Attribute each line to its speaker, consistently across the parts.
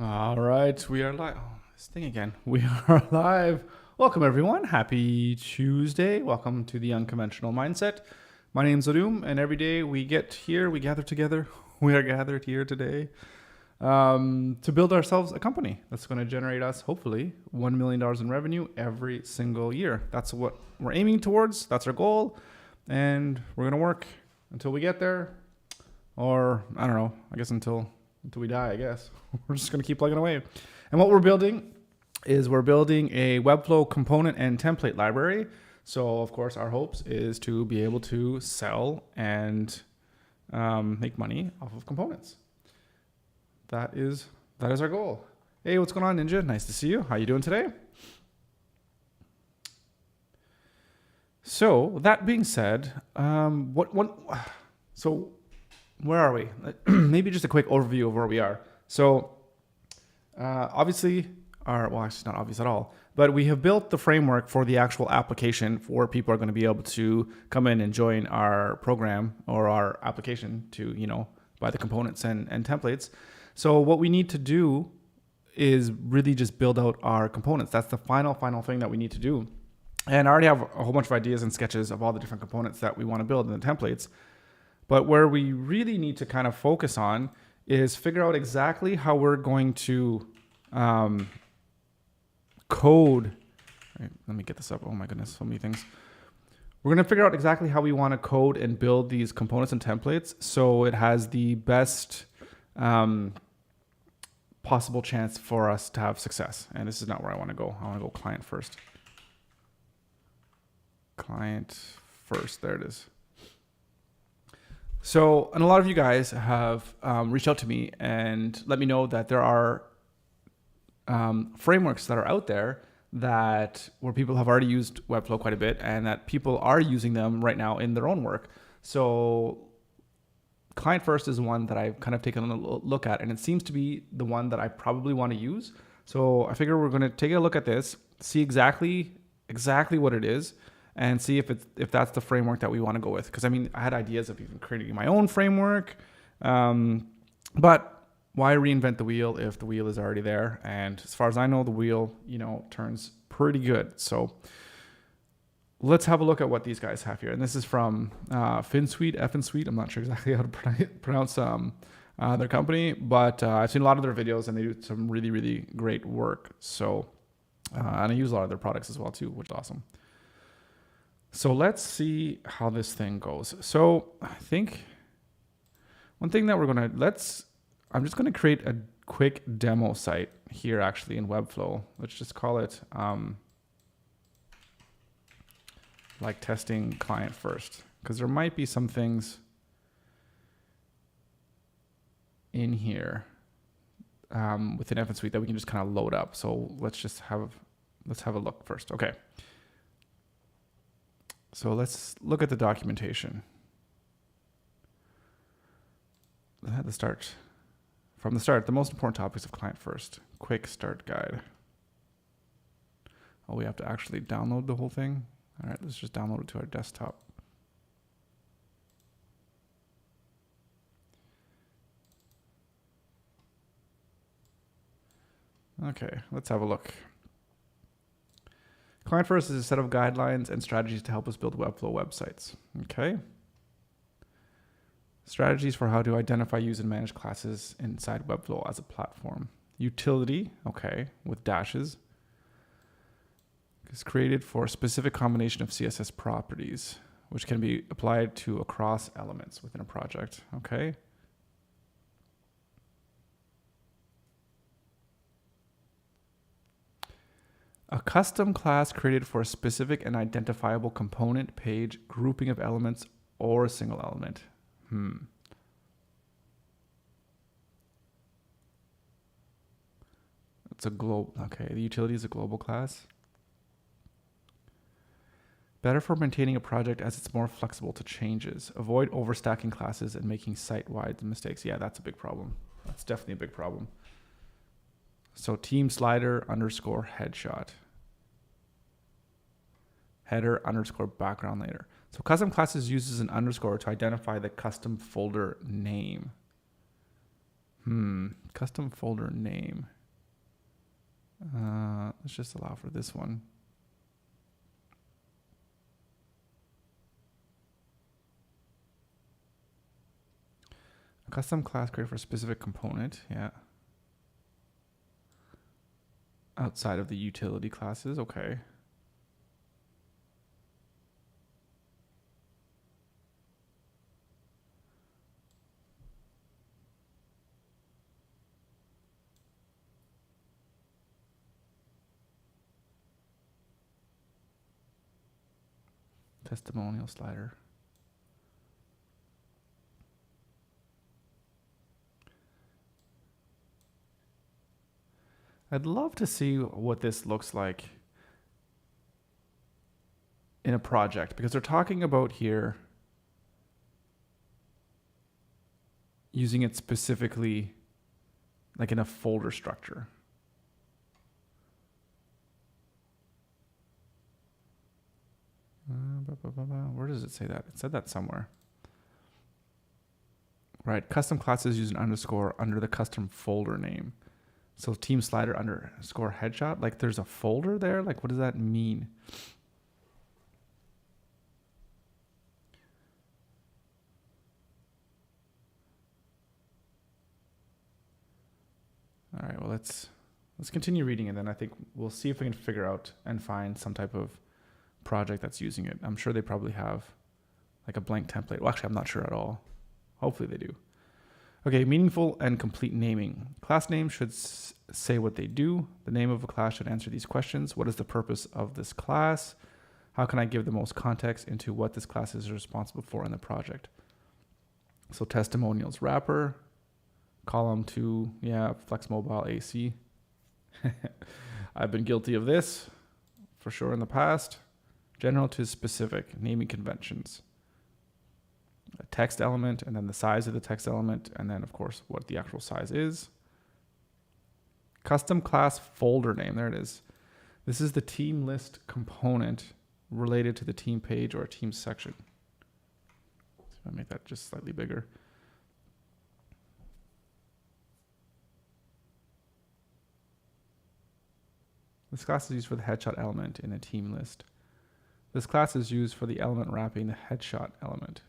Speaker 1: All right, we are live. Oh, this thing again. We are live. Welcome, everyone. Happy Tuesday. Welcome to the Unconventional Mindset. My name's Arum, and every day we get here, we gather together. We are gathered here today to build ourselves a company that's going to generate us, hopefully, $1 million in revenue every single year. That's what we're aiming towards. That's our goal. And we're going to work until we get there. Or, I don't know, I guess until we die, I guess. We're just going to keep plugging away. And what we're building is we're building a Webflow component and template library. So, of course, our hopes is to be able to sell and make money off of components. That is our goal. Hey, what's going on, Ninja? Nice to see you. How you doing today? So, that being said, so where are we? Maybe just a quick overview of where we are. So obviously, it's not obvious at all, but we have built the framework for the actual application for people are going to be able to come in and join our program or our application to, buy the components and templates. So what we need to do is really just build out our components. That's the final thing that we need to do. And I already have a whole bunch of ideas and sketches of all the different components that we want to build in the templates. But where we really need to kind of focus on is figure out exactly how we're going to code. Right, let me get this up. Oh my goodness, so many things. We're going to figure out exactly how we want to code and build these components and templates so it has the best possible chance for us to have success. And this is not where I want to go. I want to go client first. Client first. There it is. So, and a lot of you guys have reached out to me and let me know that there are frameworks that are out there where people have already used Webflow quite a bit and that people are using them right now in their own work. So Client-First is one that I've kind of taken a look at, and it seems to be the one that I probably want to use. So I figure we're going to take a look at this, see exactly what it is, and see if that's the framework that we want to go with. Because I had ideas of even creating my own framework, but why reinvent the wheel if the wheel is already there? And as far as I know, the wheel, turns pretty good. So let's have a look at what these guys have here. And this is from Finsweet. I'm not sure exactly how to pronounce their company, but I've seen a lot of their videos and they do some really, really great work. So, and I use a lot of their products as well too, which is awesome. So let's see how this thing goes. So I think one thing that I'm just going to create a quick demo site here actually in Webflow. Let's just call it like testing client first, because there might be some things in here within Finsweet that we can just kind of load up. So let's have a look first. Okay. So let's look at the documentation. From the start, the most important topics of client first. Quick start guide. Oh, we have to actually download the whole thing? All right, let's just download it to our desktop. Okay, let's have a look. Client-First is a set of guidelines and strategies to help us build Webflow websites. Okay. Strategies for how to identify, use, and manage classes inside Webflow as a platform. Utility, okay, with dashes, is created for a specific combination of CSS properties, which can be applied to across elements within a project. Okay. A custom class created for a specific and identifiable component, page, grouping of elements, or a single element. It's a global. Okay, the utility is a global class. Better for maintaining a project as it's more flexible to changes. Avoid overstacking classes and making site-wide mistakes. Yeah, that's a big problem. That's definitely a big problem. So team slider _ headshot. Header _ background layer. So custom classes uses an underscore to identify the custom folder name. Custom folder name. Let's just allow for this one. A custom class created for a specific component. Yeah. Outside of the utility classes. Okay. Testimonial slider. I'd love to see what this looks like in a project, because they're talking about here using it specifically like in a folder structure. Where does it say that? It said that somewhere. Right, custom classes use an underscore under the custom folder name. So team slider underscore headshot, like there's a folder there? Like what does that mean? All right, well, let's continue reading, and then I think we'll see if we can figure out and find some type of project that's using it. I'm sure they probably have like a blank template. Well, actually, I'm not sure at all. Hopefully they do. Okay, meaningful and complete naming. Class names should say what they do. The name of a class should answer these questions. What is the purpose of this class? How can I give the most context into what this class is responsible for in the project? So testimonials wrapper, column 2, yeah, Flex Mobile AC. I've been guilty of this for sure in the past. General to specific, naming conventions. A text element, and then the size of the text element, and then of course what the actual size is. Custom class folder name, there it is. This is the team list component related to the team page or a team section. So I'll make that just slightly bigger. This class is used for the headshot element in a team list. This class is used for the element wrapping the headshot element.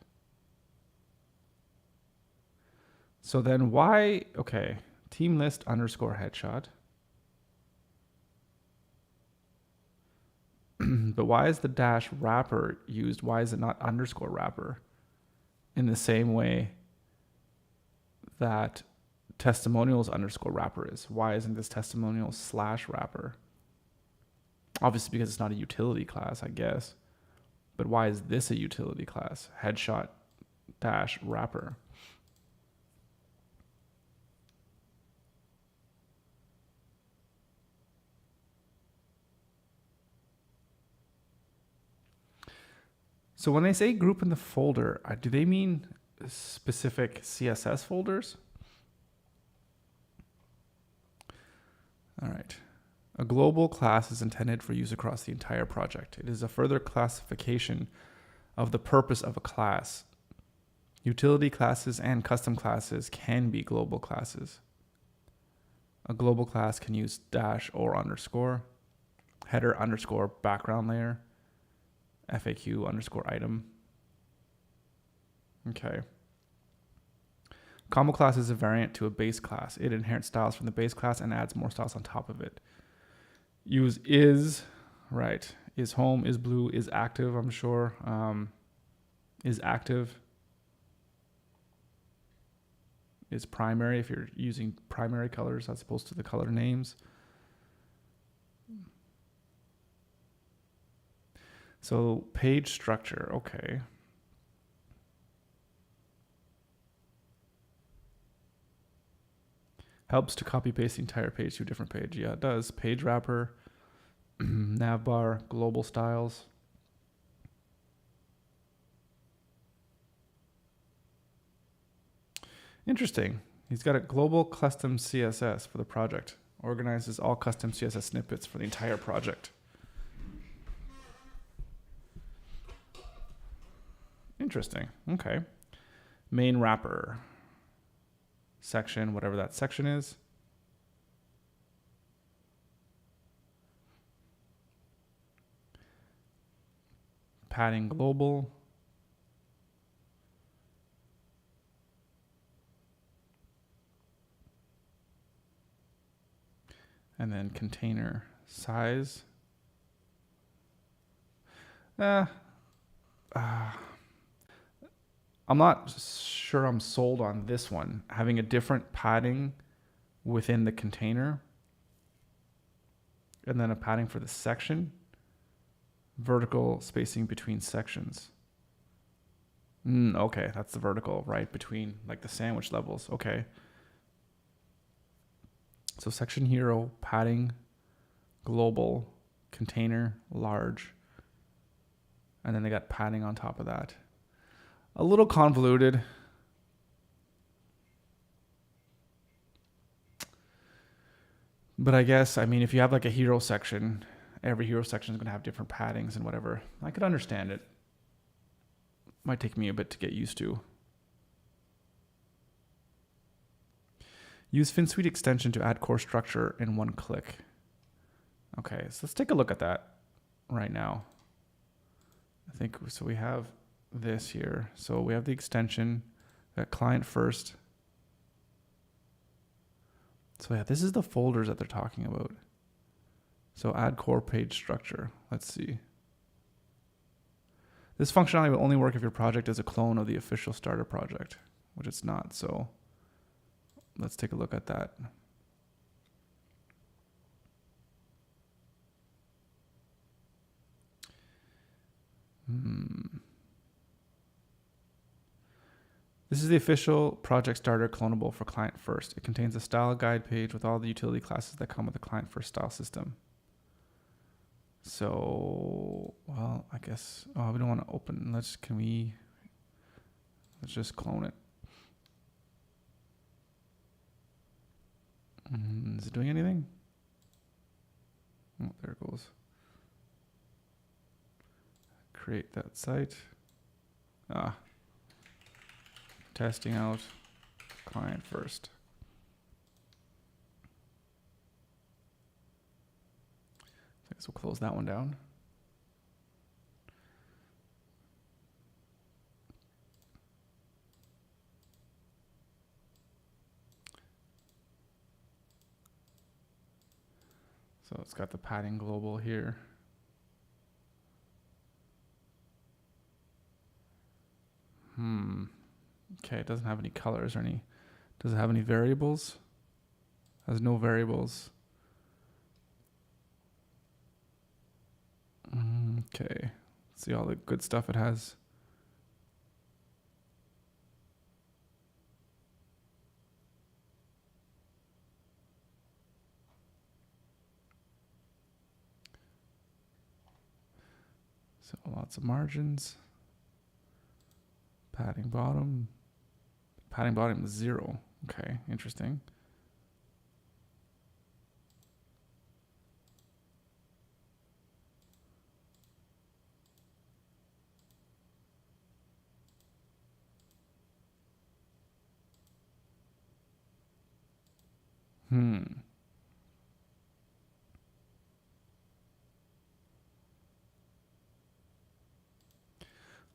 Speaker 1: So then why, okay, team list underscore headshot. But why is the dash wrapper used? Why is it not underscore wrapper? In the same way that testimonials underscore wrapper is. Why isn't this testimonial slash wrapper? Obviously because it's not a utility class, I guess. But why is this a utility class? Headshot dash wrapper. So when they say group in the folder, do they mean specific CSS folders? All right. A global class is intended for use across the entire project. It is a further classification of the purpose of a class. Utility classes and custom classes can be global classes. A global class can use dash or underscore, header underscore background layer, FAQ underscore item. Okay. Combo class is a variant to a base class. It inherits styles from the base class and adds more styles on top of it. Use is, right, is home, is blue, is active, I'm sure. Is active. Is primary if you're using primary colors as opposed to the color names. So page structure, okay. Helps to copy paste the entire page to a different page. Yeah, it does. Page wrapper, navbar, global styles. Interesting. He's got a global custom CSS for the project. Organizes all custom CSS snippets for the entire project. Interesting. Okay. Main wrapper. Section, whatever that section is. padding global. And then container size. I'm not sure I'm sold on this one. Having a different padding within the container. And then a padding for the section. Vertical spacing between sections. Okay, that's the vertical, right? Between like the sandwich levels. Okay. So section hero, padding, global, container, large. And then they got padding on top of that. A little convoluted. But I guess, I mean, if you have like a hero section, every hero section is going to have different paddings and whatever. I could understand it. Might take me a bit to get used to. Use Finsweet extension to add core structure in one click. Okay, so let's take a look at that right now. I think, so we have this here. So we have the extension, that Client-First. So yeah, this is the folders that they're talking about. So add core page structure. Let's see. This functionality will only work if your project is a clone of the official starter project, which it's not. So let's take a look at that. This is the official project starter clonable for Client-First. It contains a style guide page with all the utility classes that come with the Client-First style system. So, well, I guess, we don't want to open. Let's just clone it. Is it doing anything? Oh, there it goes. Create that site. Testing out Client-First. I guess we'll close that one down. So it's got the padding global here. Okay, it doesn't have any colors or any. Does it have any variables? It has no variables. Okay, let's see all the good stuff it has. So lots of margins. Padding bottom. Padding bottom is 0. Okay, interesting.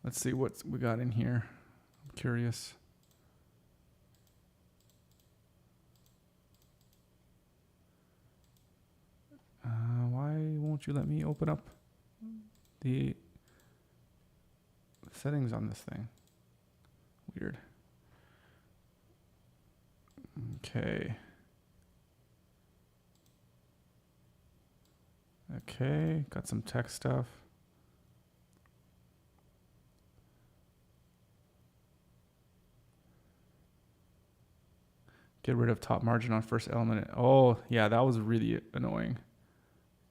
Speaker 1: Let's see what we got in here. I'm curious. Why won't you let me open up the settings on this thing? Weird. Okay. Okay, got some text stuff. Get rid of top margin on first element. Oh, yeah, that was really annoying.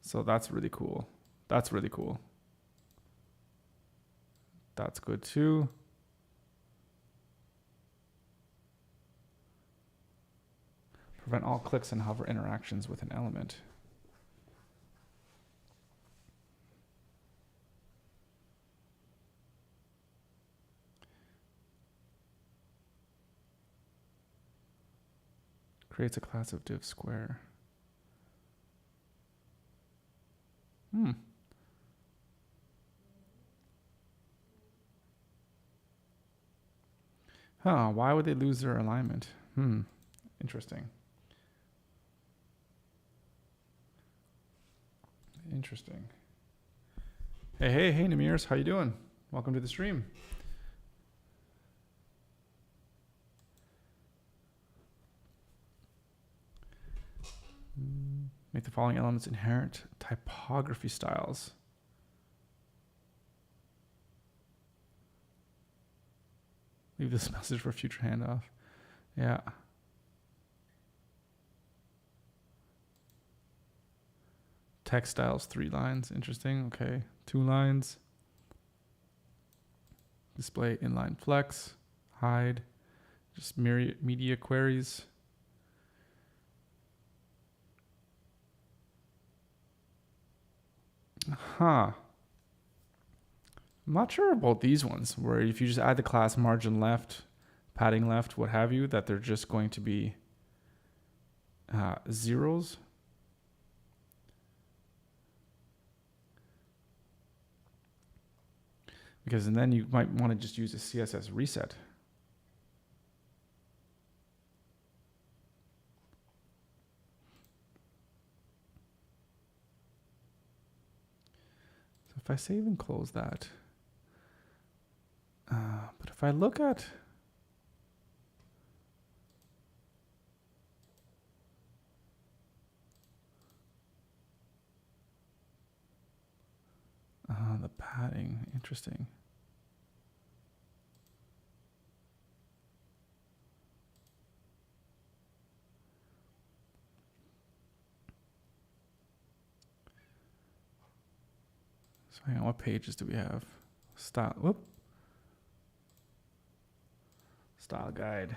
Speaker 1: So that's really cool. That's really cool. That's good too. Prevent all clicks and hover interactions with an element. Creates a class of div square. Huh, why would they lose their alignment? Interesting. Interesting. Hey, Namirs, how you doing? Welcome to the stream. Make the following elements inherent typography styles. Leave this message for future handoff. Yeah. Text styles, 3 lines. Interesting. Okay. 2 lines. Display inline flex. Hide. Just media queries. Huh. I'm not sure about these ones, where if you just add the class margin left, padding left, what have you, that they're just going to be zeros. Because and then you might want to just use a CSS reset. So if I save and close that, but if I look at the padding, interesting. So hang on, what pages do we have? Style guide.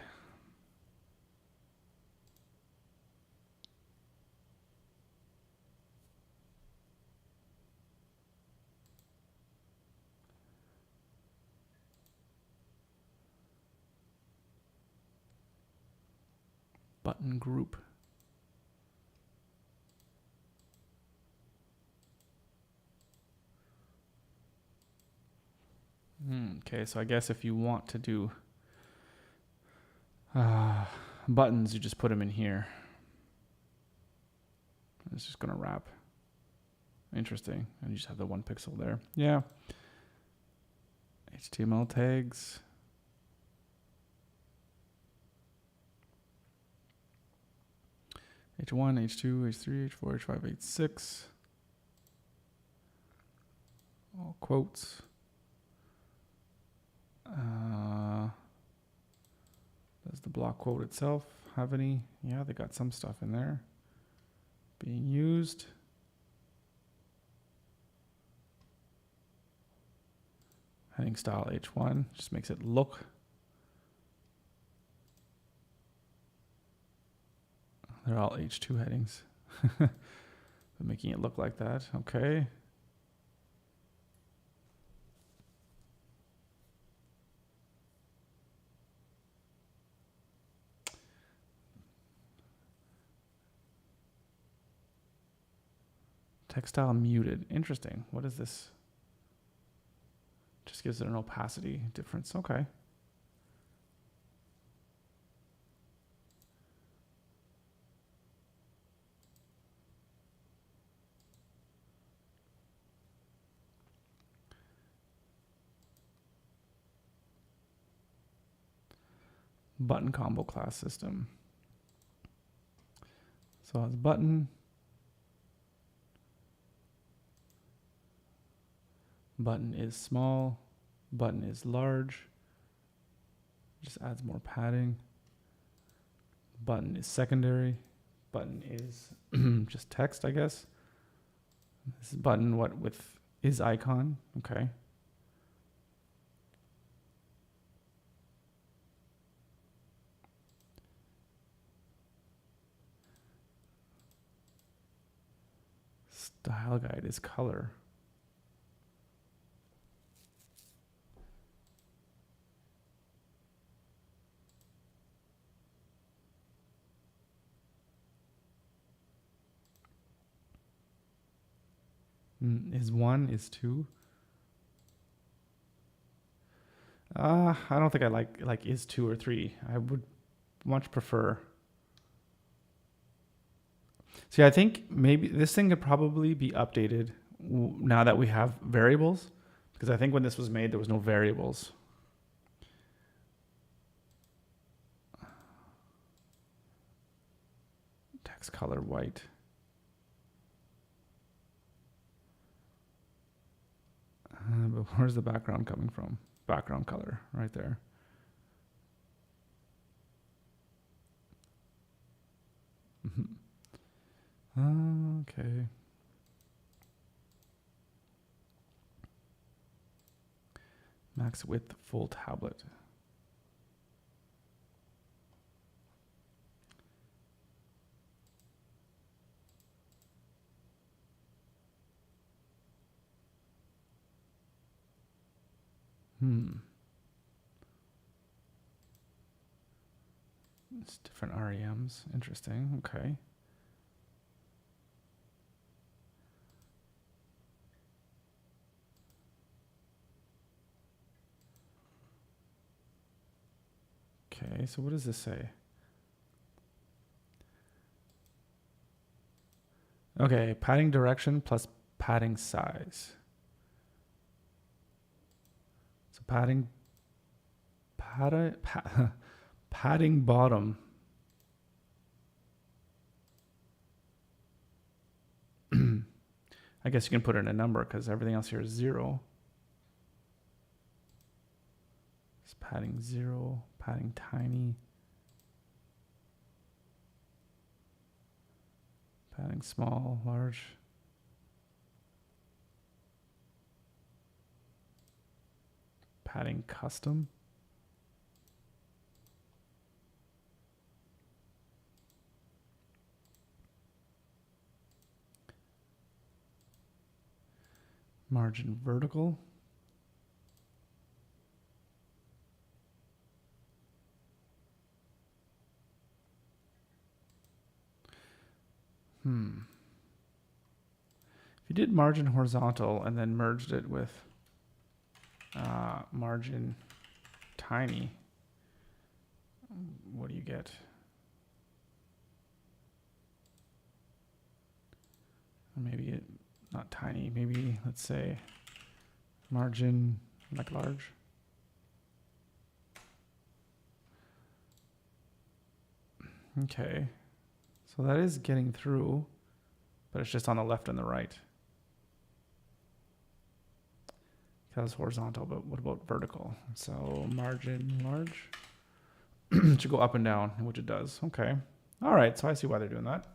Speaker 1: Button group. Okay, so I guess if you want to do buttons, you just put them in here. It's just going to wrap. Interesting. And you just have the 1 pixel there. Yeah. HTML tags. H1, H2, H3, H4, H5, H6. All quotes. Does the block quote itself have any? Yeah, they got some stuff in there being used. Heading style H1 just makes it look. They're all H2 headings. But making it look like that. Okay. Textile muted. Interesting. What is this? Just gives it an opacity difference. Okay. Button combo class system. So it's button. Button is small. Button is large. Just adds more padding. Button is secondary. Button is just text, I guess. This is button what with is icon. Okay. Style guide is color. Is 1, is 2. I don't think I like is 2 or 3. I would much prefer. See, I think maybe this thing could probably be updated now that we have variables, because I think when this was made, there was no variables. Text color white. But where's the background coming from? Background color right there. Okay. Max width full tablet. It's different REMs. Interesting. Okay. Okay, so what does this say? Okay, padding direction plus padding size. So padding bottom. I guess you can put in a number because everything else here is 0. It's padding 0, padding tiny, padding small, large. Padding custom. Margin vertical. If you did margin horizontal and then merged it with margin tiny, what do you get? Maybe not tiny, maybe let's say margin like large. Okay, so that is getting through, but it's just on the left and the right. That was horizontal, but what about vertical? So margin large. It should go up and down, which it does. Okay. All right, so I see why they're doing that.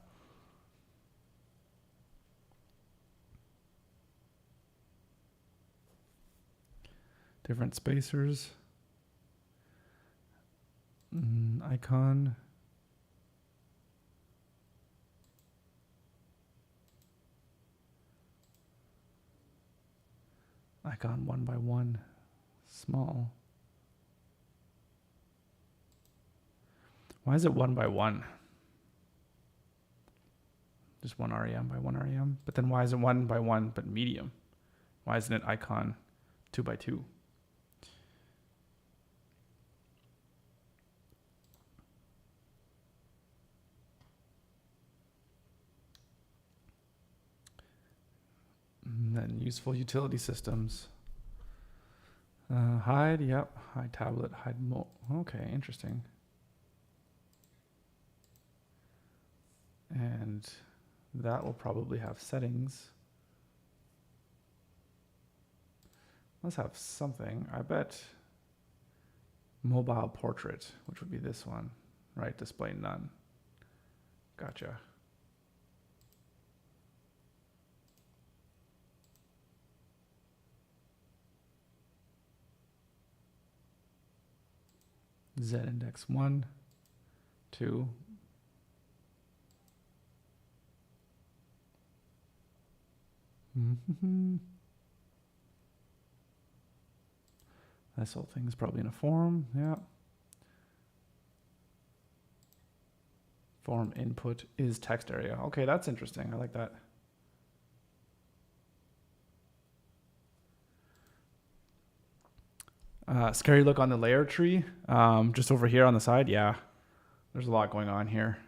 Speaker 1: Different spacers. Icon. Icon 1 by 1, small. Why is it 1 by 1? Just 1 REM by 1 REM. But then why is it 1 by 1 but medium? Why isn't it icon 2 by 2? And then useful utility systems. Hide, yep. Hide tablet, hide okay, interesting. And that will probably have settings. Let's have something. I bet mobile portrait, which would be this one, right? Display none. Gotcha. Z index 1, 2. This whole thing is probably in a form. Yeah. Form input is text area. Okay, that's interesting. I like that. Scary look on the layer tree. Just over here on the side. Yeah, there's a lot going on here.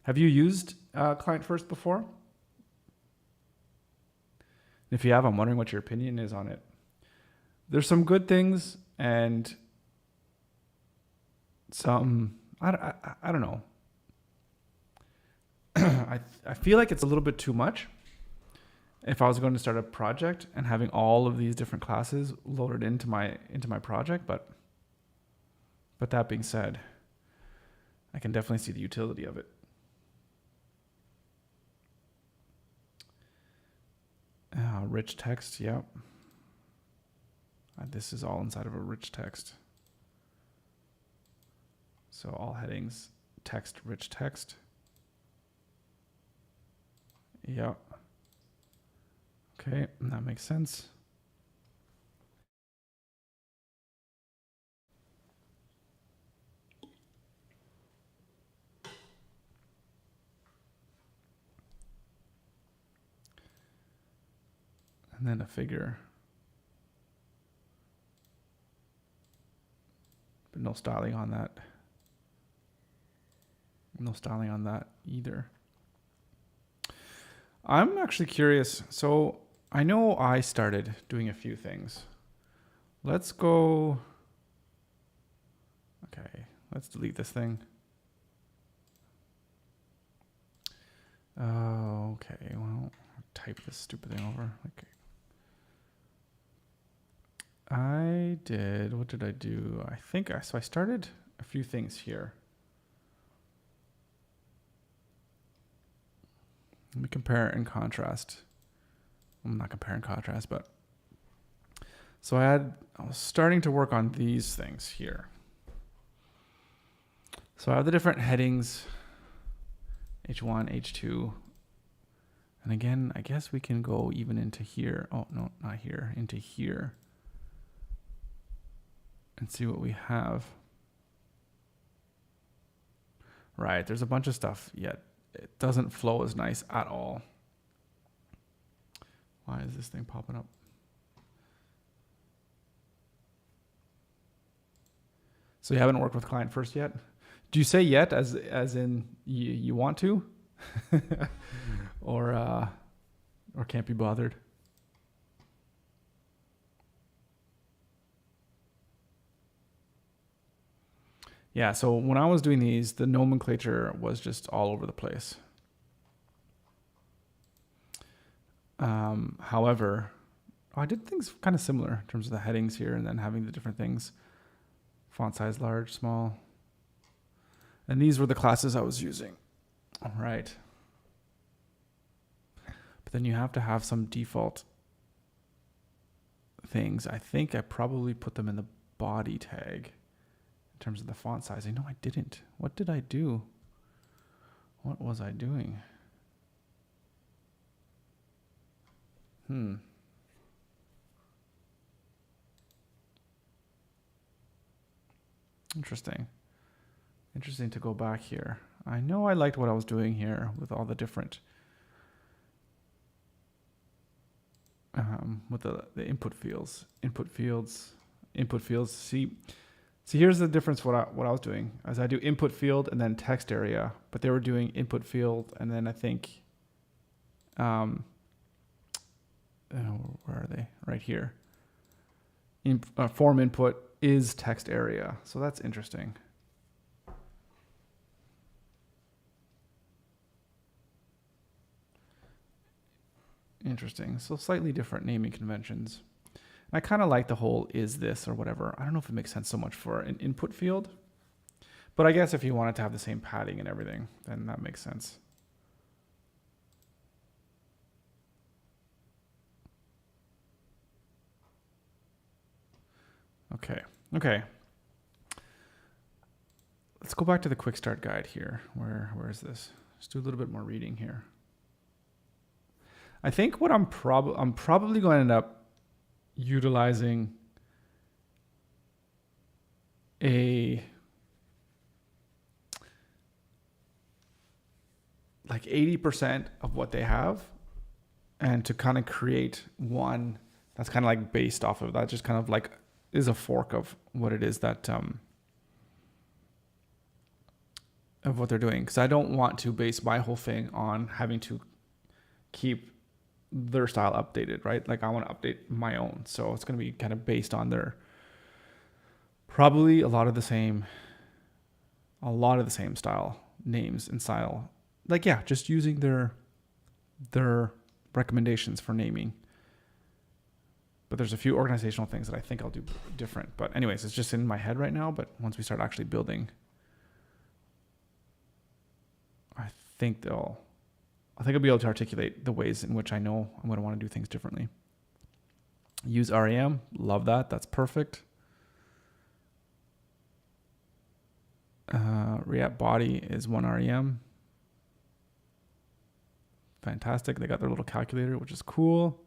Speaker 1: Have you used Client-First before? If you have, I'm wondering what your opinion is on it. There's some good things and some, I don't know. I feel like it's a little bit too much if I was going to start a project and having all of these different classes loaded into my project, but that being said, I can definitely see the utility of it. Rich text, yep. This is all inside of a rich text. So all headings, text, rich text. Yep. Okay, that makes sense. And then a figure. But no styling on that. No styling on that either. I'm actually curious. So I know I started doing a few things. Let's go. Okay, let's delete this thing. Okay, well, type this stupid thing over. Okay. What did I do? So I started a few things here. Let me compare and contrast. I'm not compare and contrast, but so I was starting to work on these things here. So I have the different headings, H1, H2. And again, I guess we can go even into here. Oh, no, not here, into here. And see what we have. Right, there's a bunch of stuff, yet it doesn't flow as nice at all. Why is this thing popping up? So you haven't worked with Client-First yet? Do you say yet as in you want to? or can't be bothered? Yeah, so when I was doing these, the nomenclature was just all over the place. However, I did things kind of similar in terms of the headings here and then having the different things. Font size, large, small. And these were the classes I was using. All right. But then you have to have some default things. I think I probably put them in the body tag. In terms of the font size. No, I didn't. What did I do? What was I doing? Interesting. Interesting to go back here. I know I liked what I was doing here with all the different with the input fields. See, here's the difference. What I was doing is I do input field and then text area, but they were doing input field and then I think, where are they? Right here. Form input is text area, so that's interesting. Interesting. So slightly different naming conventions. I kind of like the whole is this or whatever. I don't know if it makes sense so much for an input field, but I guess if you wanted to have the same padding and everything, then that makes sense. Okay. Let's go back to the quick start guide here. Where is this? Let's do a little bit more reading here. I think what I'm probably going to end up utilizing like 80% of what they have and to kind of create one that's kind of like based off of that, just kind of like is a fork of what it is that of what they're doing, because I don't want to base my whole thing on having to keep their style updated, right? Like I want to update my own, so it's going to be kind of based on their probably a lot of the same style names and style. Like yeah, just using their recommendations for naming. But there's a few organizational things that I think I'll do different. But anyways, it's just in my head right now. But once we start actually building, I think I'll be able to articulate the ways in which I know I'm going to want to do things differently. Use REM. Love that. That's perfect. React Body is one REM. Fantastic. They got their little calculator, which is cool.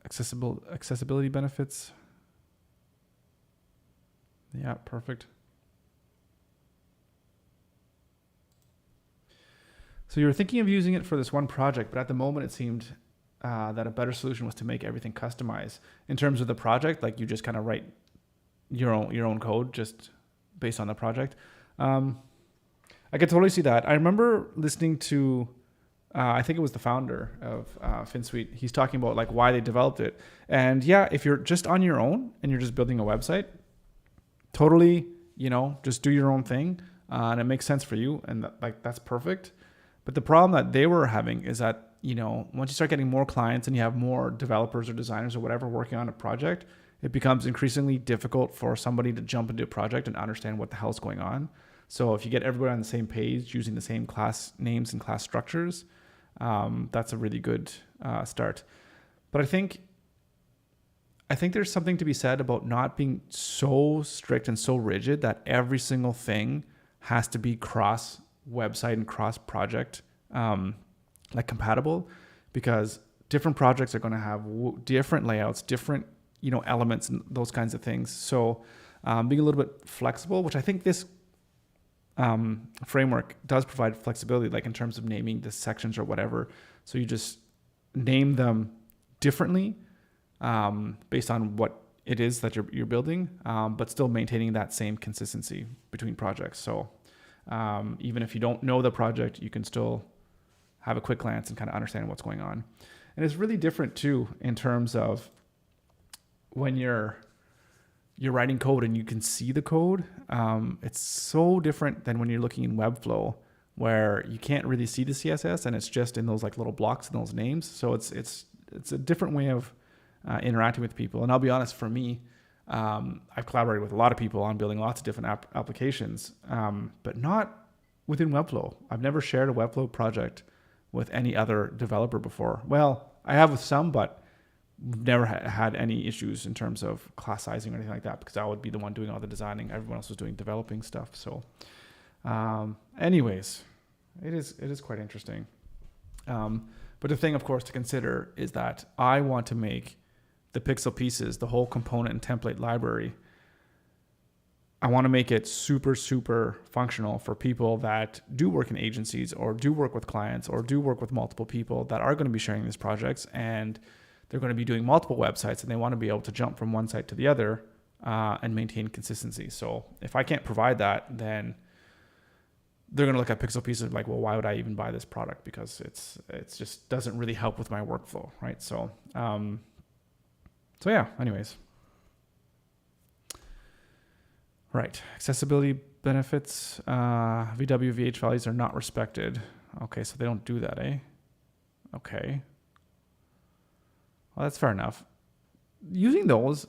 Speaker 1: Accessibility benefits. Yeah, perfect. So you were thinking of using it for this one project, but at the moment it seemed that a better solution was to make everything customized. In terms of the project, like you just kind of write your own code just based on the project. I could totally see that. I remember listening to, I think it was the founder of Finsweet. He's talking about like why they developed it. And yeah, if you're just on your own and you're just building a website, totally, just do your own thing. And it makes sense for you. And that's perfect. But the problem that they were having is that, once you start getting more clients and you have more developers or designers or whatever working on a project, it becomes increasingly difficult for somebody to jump into a project and understand what the hell is going on. So if you get everybody on the same page using the same class names and class structures, that's a really good start. But I think there's something to be said about not being so strict and so rigid that every single thing has to be cross website and cross project compatible, because different projects are going to have different layouts, different elements and those kinds of things. So being a little bit flexible, which I think this framework does provide flexibility, like in terms of naming the sections or whatever. So you just name them differently based on what it is that you're building, but still maintaining that same consistency between projects. So even if you don't know the project, you can still have a quick glance and kind of understand what's going on. And it's really different too in terms of when you're writing code and you can see the code. It's so different than when you're looking in Webflow, where you can't really see the CSS and it's just in those like little blocks and those names. So it's a different way of interacting with people. And I'll be honest, for me, I've collaborated with a lot of people on building lots of different applications, but not within Webflow. I've never shared a Webflow project with any other developer before. Well, I have with some, but never had any issues in terms of class sizing or anything like that, because I would be the one doing all the designing. Everyone else was doing developing stuff. So anyways, it is quite interesting. But the thing, of course, to consider is that I want to make the pixel pieces, the whole component and template library, I want to make it super, super functional for people that do work in agencies or do work with clients or do work with multiple people that are going to be sharing these projects, and they're going to be doing multiple websites and they want to be able to jump from one site to the other and maintain consistency. So if I can't provide that, then they're going to look at pixel pieces like, well, why would I even buy this product? Because it's just doesn't really help with my workflow, right? So yeah, anyways. Right, accessibility benefits, VW, VH values are not respected. Okay, so they don't do that, eh? Okay. Well, that's fair enough. Using those,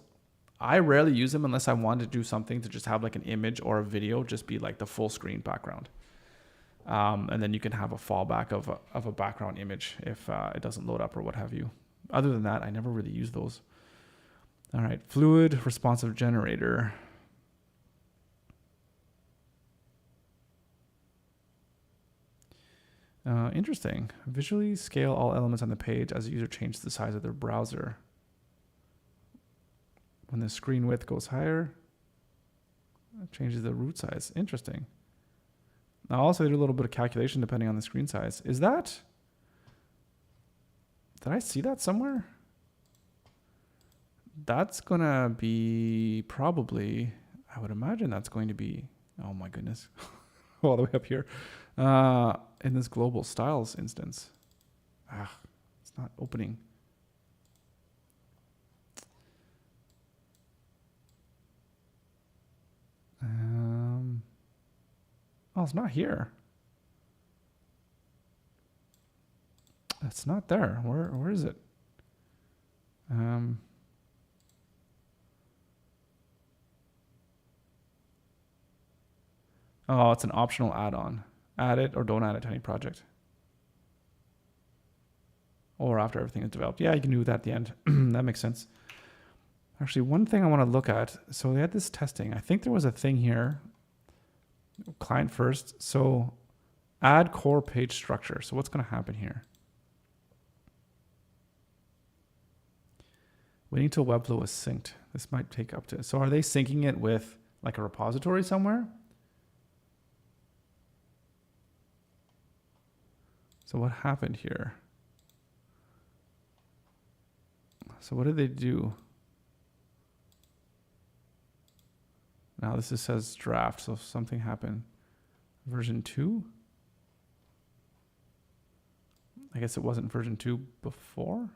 Speaker 1: I rarely use them unless I want to do something to just have like an image or a video just be like the full screen background. And then you can have a fallback of a background image if it doesn't load up or what have you. Other than that, I never really use those. All right, fluid responsive generator. Interesting. Visually scale all elements on the page as the user changes the size of their browser. When the screen width goes higher, it changes the root size. Interesting. Now also they do a little bit of calculation depending on the screen size. Is that, did I see that somewhere? that's going to be probably, I would imagine that's going to be, oh my goodness, all the way up here in this global styles instance. It's not opening. Oh, it's not here. It's not there. Where is it? Oh, it's an optional add-on. Add it or don't add it to any project. Or after everything is developed. Yeah, you can do that at the end. That makes sense. Actually, one thing I want to look at. So they had this testing. I think there was a thing here. Client first. So add core page structure. So what's going to happen here? Waiting till Webflow is synced. This might take up to. So are they syncing it with like a repository somewhere? So what happened here? So what did they do? Now this says draft, so something happened. Version 2? I guess it wasn't version 2 before.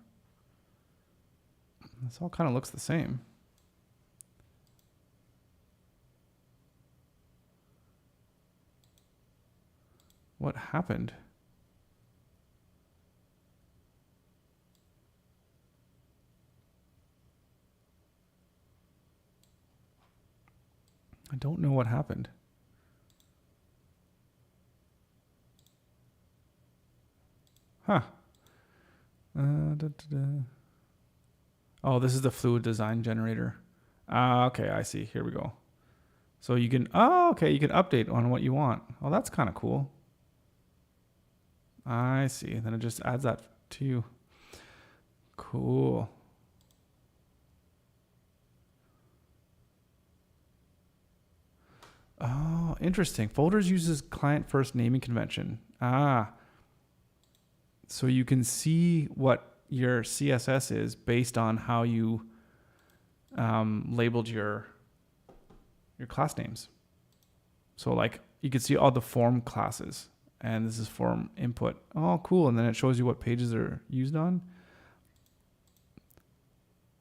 Speaker 1: This all kind of looks the same. What happened? I don't know what happened. Huh. Oh, this is the fluid design generator. Okay, I see. Here we go. So you can, you can update on what you want. Oh, that's kind of cool. I see. Then it just adds that to you. Cool. Oh, interesting. Folders uses client-first naming convention. So you can see what your CSS is based on how you labeled your class names. So like you can see all the form classes, and this is form input. Oh, cool. And then it shows you what pages are used on.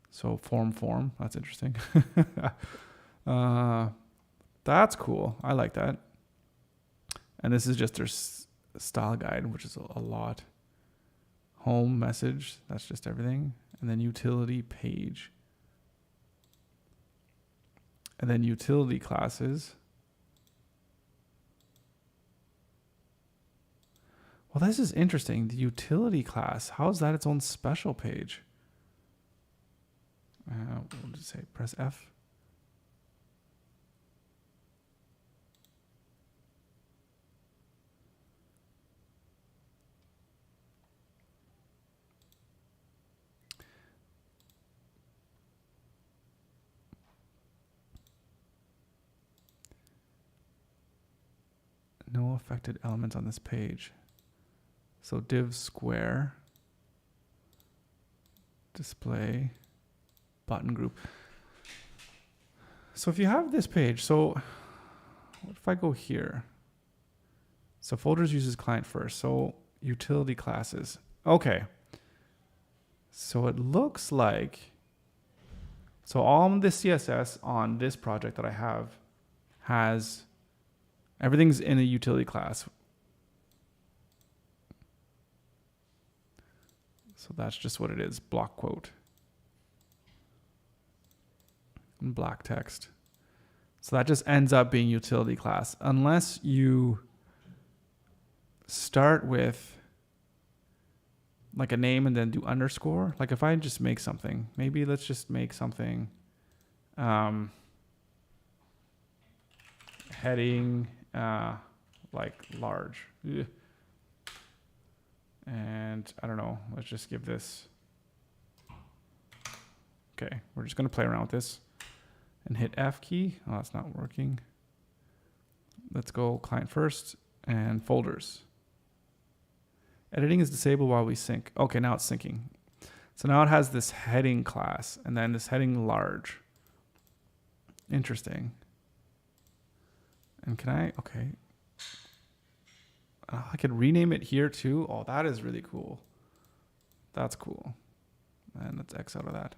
Speaker 1: So form, that's interesting. That's cool. I like that. And this is just their style guide, which is a lot. Home message, that's just everything. And then utility page. And then utility classes. Well, this is interesting. The utility class, how is that its own special page? We'll just say press F. No affected elements on this page. So div square, display, button group. So if you have this page, so what if I go here? So folders uses client first. So utility classes. Okay. So it looks like, so all the CSS on this project that I have has, everything's in a utility class. So that's just what it is, block quote. And black text. So that just ends up being utility class, unless you start with like a name and then do underscore. Like if I just make something, maybe let's just make something heading like large. Ugh. And I don't know, let's just give this. Okay, we're just going to play around with this and hit F key. Oh, that's not working. Let's go client first and folders. Editing is disabled while we sync. Okay, now it's syncing. So now it has this heading class and then this heading large. Interesting. And can I, okay. I could rename it here too. Oh, that is really cool. That's cool. And let's X out of that.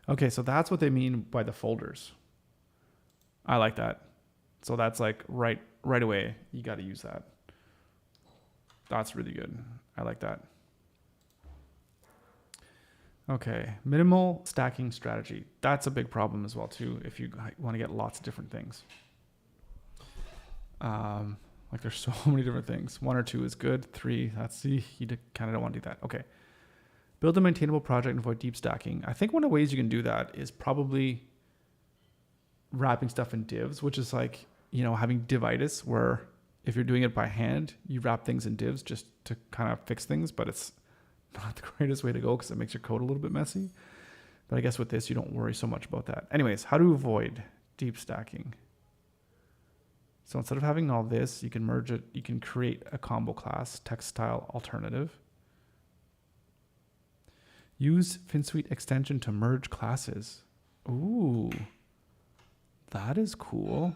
Speaker 1: Okay, so that's what they mean by the folders. I like that. So that's like right away, you got to use that. That's really good. I like that. Okay, minimal stacking strategy. That's a big problem as well too if you want to get lots of different things. Like there's so many different things. 1 or 2 is good. 3, that's you kind of don't want to do that. Okay. Build a maintainable project and avoid deep stacking. I think one of the ways you can do that is probably wrapping stuff in divs, which is like, you know, having divitis where if you're doing it by hand, you wrap things in divs just to kind of fix things, but it's not the greatest way to go because it makes your code a little bit messy. But I guess with this, you don't worry so much about that. Anyways, how to avoid deep stacking. So instead of having all this, you can merge it. You can create a combo class, text style alternative. Use Finsweet extension to merge classes. Ooh, that is cool.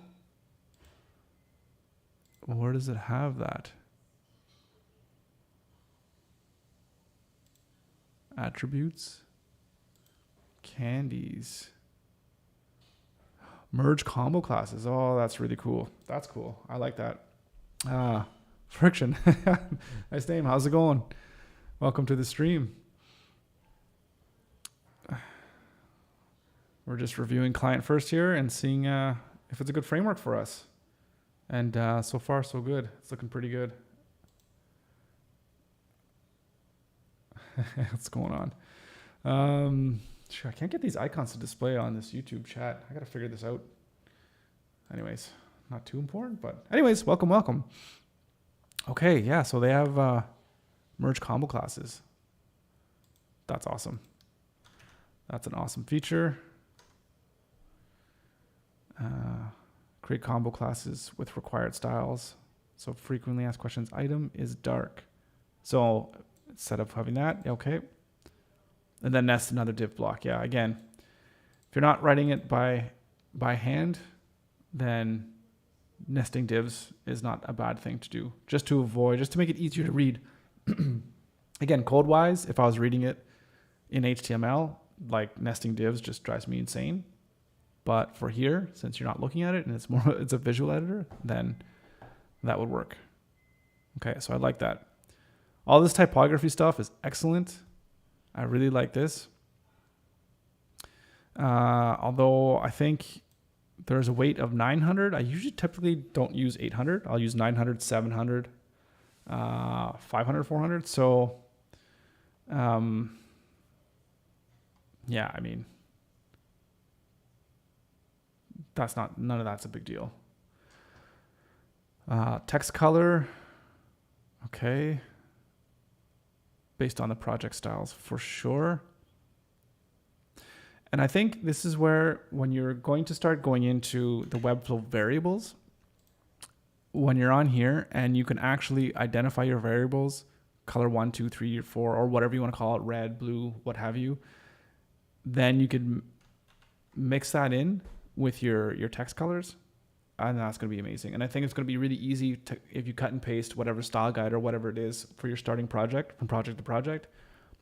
Speaker 1: Where does it have that? Attributes, candies, merge combo classes. Oh, that's really cool. That's cool. I like that. Friction. Nice name. How's it going? Welcome to the stream. We're just reviewing Client-First here and seeing if it's a good framework for us. And so far, so good. It's looking pretty good. What's going on? Sure, I can't get these icons to display on this YouTube chat. I got to figure this out. Anyways, not too important, but anyways, welcome. Okay, yeah, so they have merge combo classes. That's awesome. That's an awesome feature. Create combo classes with required styles. So frequently asked questions item is dark. So instead of having that, okay. And then nest another div block. Yeah, again, if you're not writing it by hand, then nesting divs is not a bad thing to do. Just to make it easier to read. Again, code-wise, if I was reading it in HTML, like nesting divs just drives me insane. But for here, since you're not looking at it and it's a visual editor, then that would work. Okay, so I like that. All this typography stuff is excellent. I really like this. Although I think there's a weight of 900. I usually typically don't use 800. I'll use 900, 700, 500, 400. So, yeah, I mean, none of that's a big deal. Text color. Okay. Based on the project styles for sure. And I think this is where when you're going to start going into the Webflow variables, when you're on here and you can actually identify your variables, color 1, 2, 3, or 4, or whatever you want to call it, red, blue, what have you, then you could mix that in with your text colors. And that's going to be amazing. And I think it's going to be really easy to, if you cut and paste whatever style guide or whatever it is for your starting project, from project to project,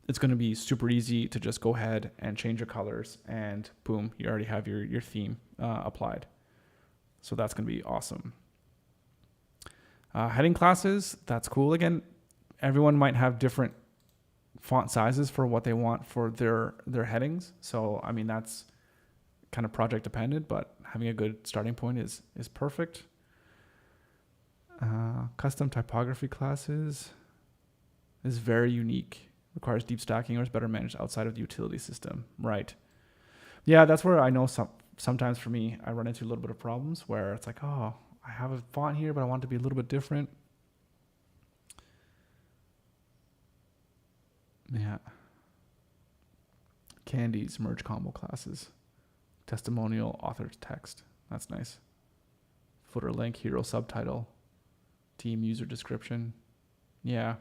Speaker 1: it's going to be super easy to just go ahead and change your colors and boom, you already have your theme applied. So that's going to be awesome. Heading classes, that's cool. Again, everyone might have different font sizes for what they want for their headings. So, I mean, that's kind of project dependent, but having a good starting point is perfect. Custom typography classes is very unique. Requires deep stacking or is better managed outside of the utility system. Right. Yeah, that's where I know sometimes for me, I run into a little bit of problems where it's like, oh, I have a font here, but I want it to be a little bit different. Yeah. Candies, merge combo classes. Testimonial, author's text. That's nice. Footer link, hero subtitle, team user description. Yeah.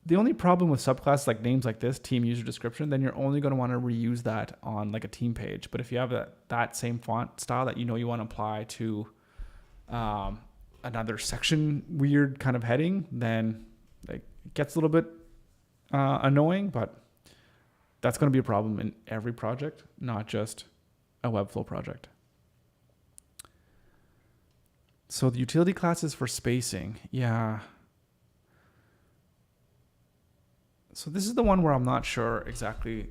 Speaker 1: The only problem with subclasses like names like this, team user description, then you're only going to want to reuse that on like a team page. But if you have that same font style that you want to apply to another section weird kind of heading, then it gets a little bit annoying, but that's going to be a problem in every project, not just a Webflow project. So the utility classes for spacing, yeah. So this is the one where I'm not sure exactly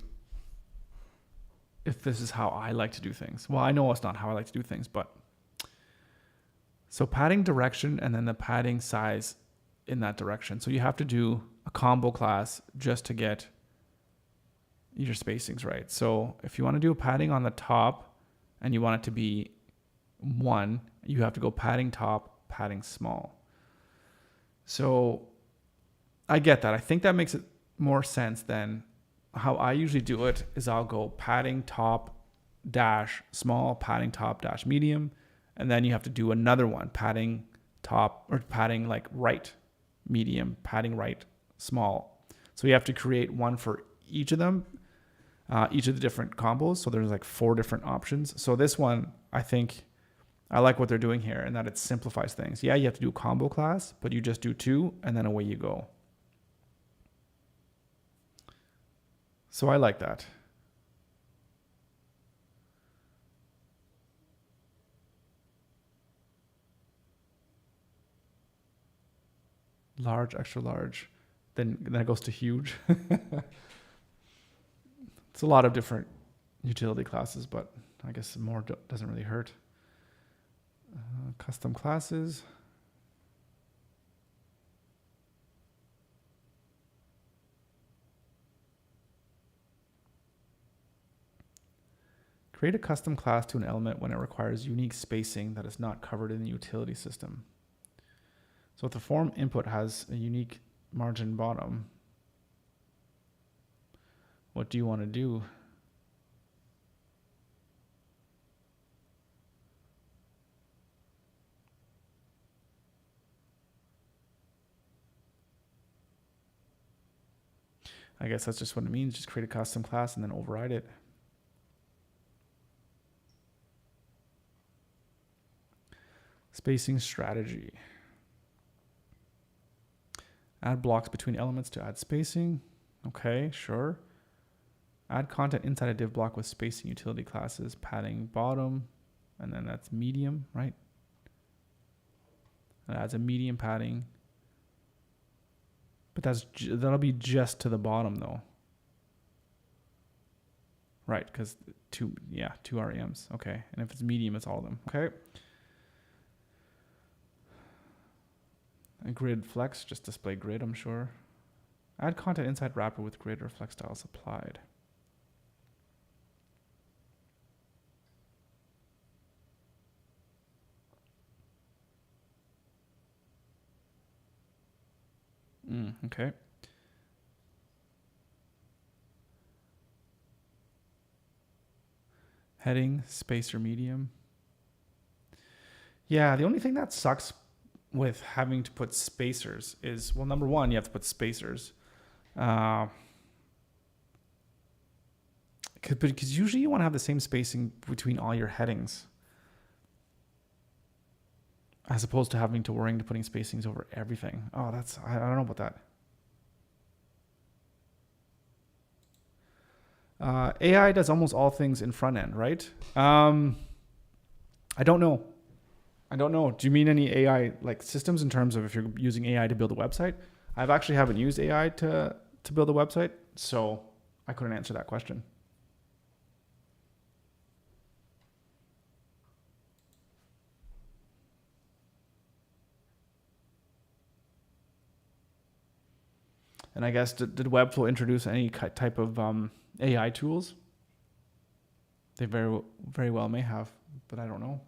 Speaker 1: if this is how I like to do things. Well, I know it's not how I like to do things, but so padding direction and then the padding size in that direction. So you have to do a combo class just to get your spacings right. So if you want to do a padding on the top and you want it to be 1, you have to go padding top, padding small. So I get that. I think that makes it more sense than how I usually do it is I'll go padding top dash small, padding top dash medium, and then you have to do another one, padding top or padding like right medium, padding right small. So you have to create one for each of them, each of the different combos. So there's like 4 different options. So this one, I think I like what they're doing here and that it simplifies things. Yeah, you have to do a combo class, but you just do 2 and then away you go. So I like that. Large, extra large, then it goes to huge. It's a lot of different utility classes, but I guess more doesn't really hurt. Custom classes. Create a custom class to an element when it requires unique spacing that is not covered in the utility system. So if the form input has a unique margin bottom, what do you want to do? I guess that's just what it means. Just create a custom class and then override it. Spacing strategy. Add blocks between elements to add spacing. Okay, sure. Add content inside a div block with spacing utility classes, padding bottom, and then that's medium, right? It adds a medium padding. But that'll be just to the bottom though. Right, because 2 REMs. Okay, and if it's medium, it's all of them. Okay. A grid flex, just display grid, I'm sure. Add content inside wrapper with grid or flex styles applied. Okay. Heading, spacer medium. Yeah, the only thing that sucks with having to put spacers is, well, number one, you have to put spacers. Because usually you want to have the same spacing between all your headings, as opposed to having to worrying to putting spacings over everything. Oh, I don't know about that. AI does almost all things in front end, right? I don't know. Do you mean any AI like systems in terms of if you're using AI to build a website? I've actually haven't used AI to build a website, so I couldn't answer that question. And I guess, did Webflow introduce any type of AI tools? They very well may have, but I don't know.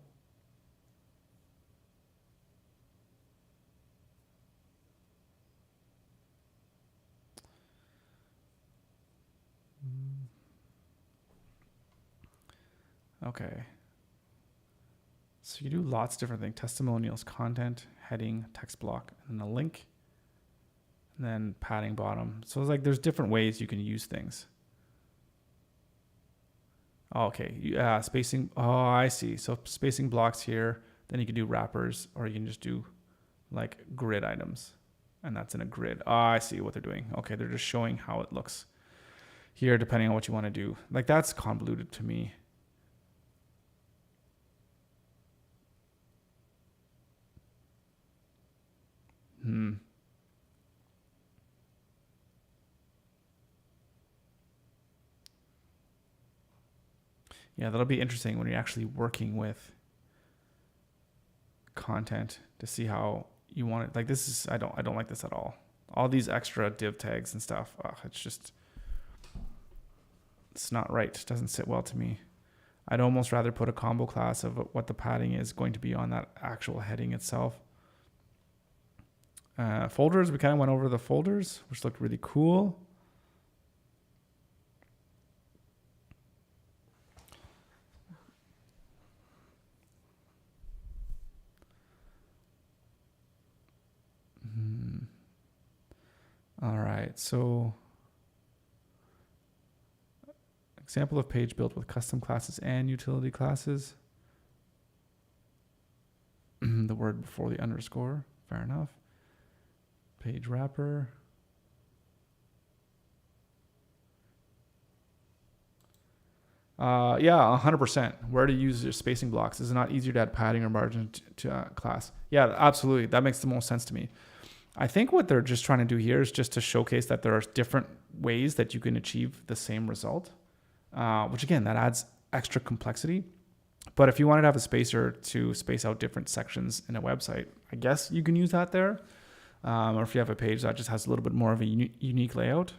Speaker 1: Okay. So you do lots of different things: testimonials, content, heading, text block, and a link. and then padding bottom. So it's like there's different ways you can use things. Oh, okay, spacing. Oh, I see. So spacing blocks here. Then you can do wrappers, or you can just do like grid items, and that's in a grid. Oh, I see what they're doing. Okay, they're just showing how it looks here, depending on what you want to do. Like that's convoluted to me. Yeah, that'll be interesting when you're actually working with content to see how you want it. Like this is, I don't like this at all. All these extra div tags and stuff. It's not right. It doesn't sit well to me. I'd almost rather put a combo class of what the padding is going to be on that actual heading itself. Folders, we kind of went over the folders, which looked really cool. All right, so example of page built with custom classes and utility classes. The word before the underscore, fair enough. Page wrapper. Yeah, 100%. Where to use your spacing blocks. Is it not easier to add padding or margin to class? Yeah, absolutely. That makes the most sense to me. I think what they're just trying to do here is just to showcase that there are different ways that you can achieve the same result, which again, that adds extra complexity. But if you wanted to have a spacer to space out different sections in a website, I guess you can use that there. Or if you have a page that just has a little bit more of a unique layout.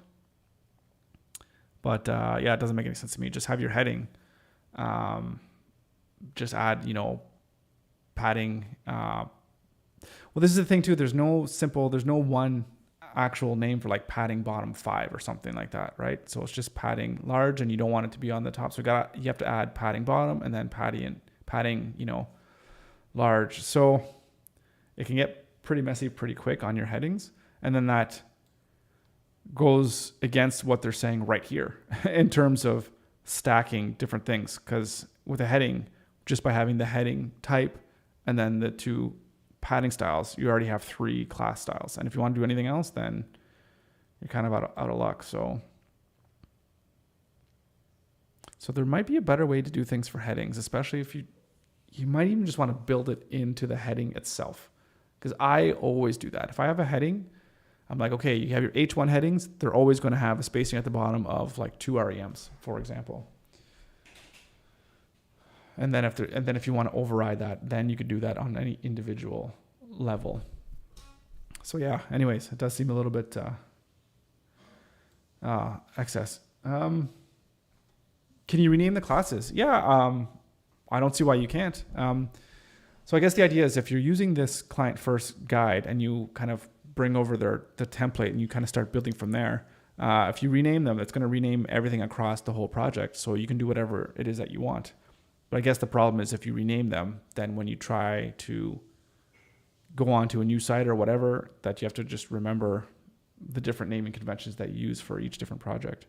Speaker 1: But yeah, it doesn't make any sense to me. Just have your heading. Just add, padding. Well, this is the thing too. There's no one actual name for like padding bottom 5 or something like that, right? So it's just padding large, and you don't want it to be on the top. So you have to add padding bottom and then padding, large. So it can get pretty messy pretty quick on your headings, and then that goes against what they're saying right here in terms of stacking different things. Because with a heading, just by having the heading type and then the 2 padding styles, you already have 3 class styles. And if you want to do anything else, then you're kind of out of luck. So there might be a better way to do things for headings, especially if you might even just want to build it into the heading itself. Because I always do that. If I have a heading, I'm like, okay, you have your H1 headings. They're always going to have a spacing at the bottom of like 2 REMs, for example. And then if you want to override that, then you could do that on any individual level. So yeah, anyways, it does seem a little bit excess. Can you rename the classes? Yeah, I don't see why you can't. So I guess the idea is if you're using this client-first guide and you kind of bring over the template and you kind of start building from there, if you rename them, it's going to rename everything across the whole project. So you can do whatever it is that you want. But I guess the problem is if you rename them, then when you try to go on to a new site or whatever, that you have to just remember the different naming conventions that you use for each different project.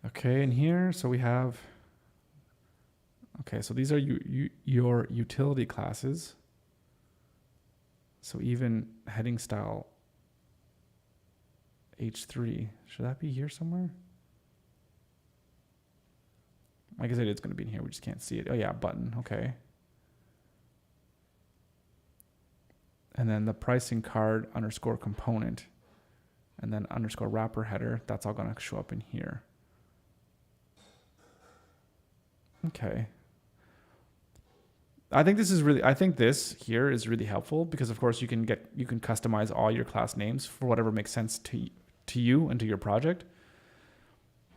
Speaker 1: Okay, and here, so we have, okay, so these are your utility classes. So even heading style H3, should that be here somewhere? I guess it's going to be in here. We just can't see it. Oh yeah, button. Okay. And then the pricing card underscore component, and then underscore wrapper header. That's all going to show up in here. Okay. I think this here is really helpful because of course you can customize all your class names for whatever makes sense to you and to your project,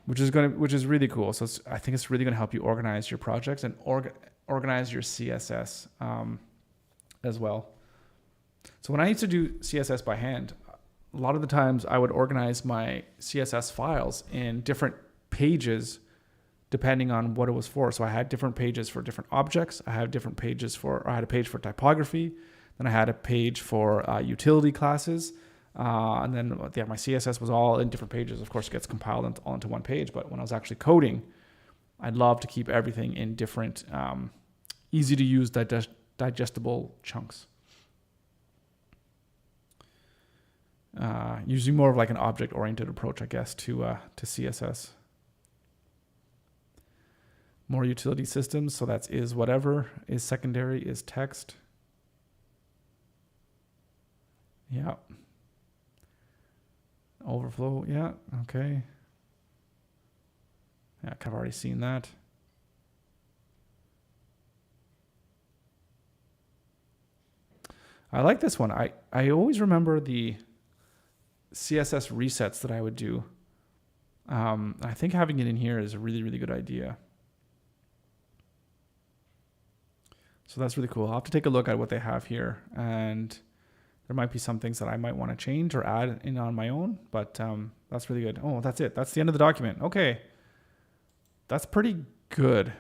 Speaker 1: which is really cool. So I think it's really going to help you organize your projects and organize your CSS as well. So when I used to do CSS by hand, a lot of the times I would organize my CSS files in different pages depending on what it was for. So I had different pages for different objects. I had different pages I had a page for typography. Then I had a page for utility classes. And then my CSS was all in different pages. Of course, it gets compiled all into one page. But when I was actually coding, I'd love to keep everything in different, easy to use, digestible chunks. Using more of like an object-oriented approach, I guess, to CSS. More utility systems. So that's is whatever, is secondary, is text. Yeah. Overflow. Yeah. Okay. Yeah, I've already seen that. I like this one. I always remember the CSS resets that I would do. I think having it in here is a really, really good idea. So that's really cool. I'll have to take a look at what they have here, and there might be some things that I might want to change or add in on my own, but that's really good. Oh, that's it. That's the end of the document. Okay. That's pretty good.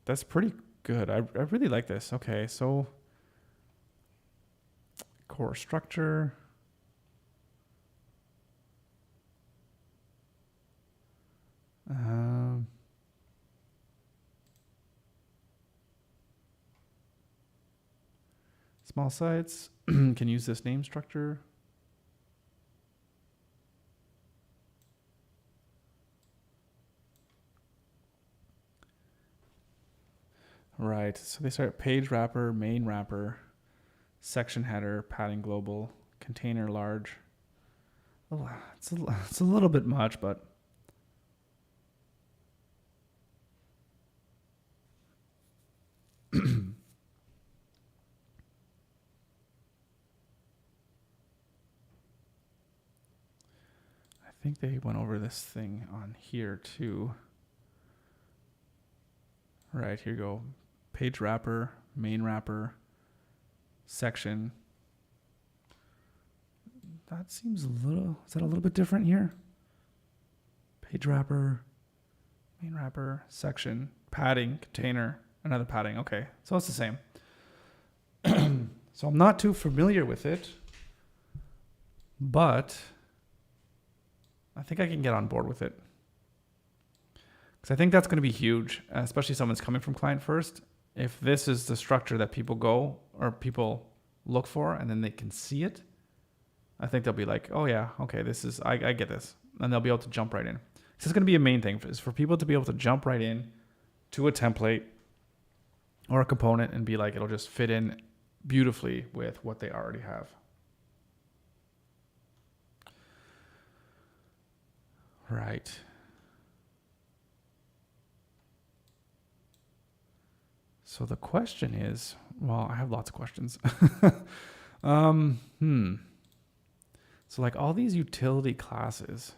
Speaker 1: That's pretty good. I really like this. Okay, so core structure. Small sites can use this name structure. Right, so they start page wrapper, main wrapper, section header, padding global, container large. Oh, it's a little bit much, but I think they went over this thing on here too. Right, here you go. Page wrapper, main wrapper, section. That seems is that a little bit different here? Page wrapper, main wrapper, section, padding, container, another padding. Okay, so it's the same. So I'm not too familiar with it, but I think I can get on board with it. Because I think that's going to be huge, especially someone's coming from client-first. If this is the structure that people look for and then they can see it, I think they'll be like, oh yeah, okay, I get this. And they'll be able to jump right in. This is going to be a main thing, is for people to be able to jump right in to a template or a component and be like, it'll just fit in beautifully with what they already have. Right. So the question is, well, I have lots of questions. So like all these utility classes,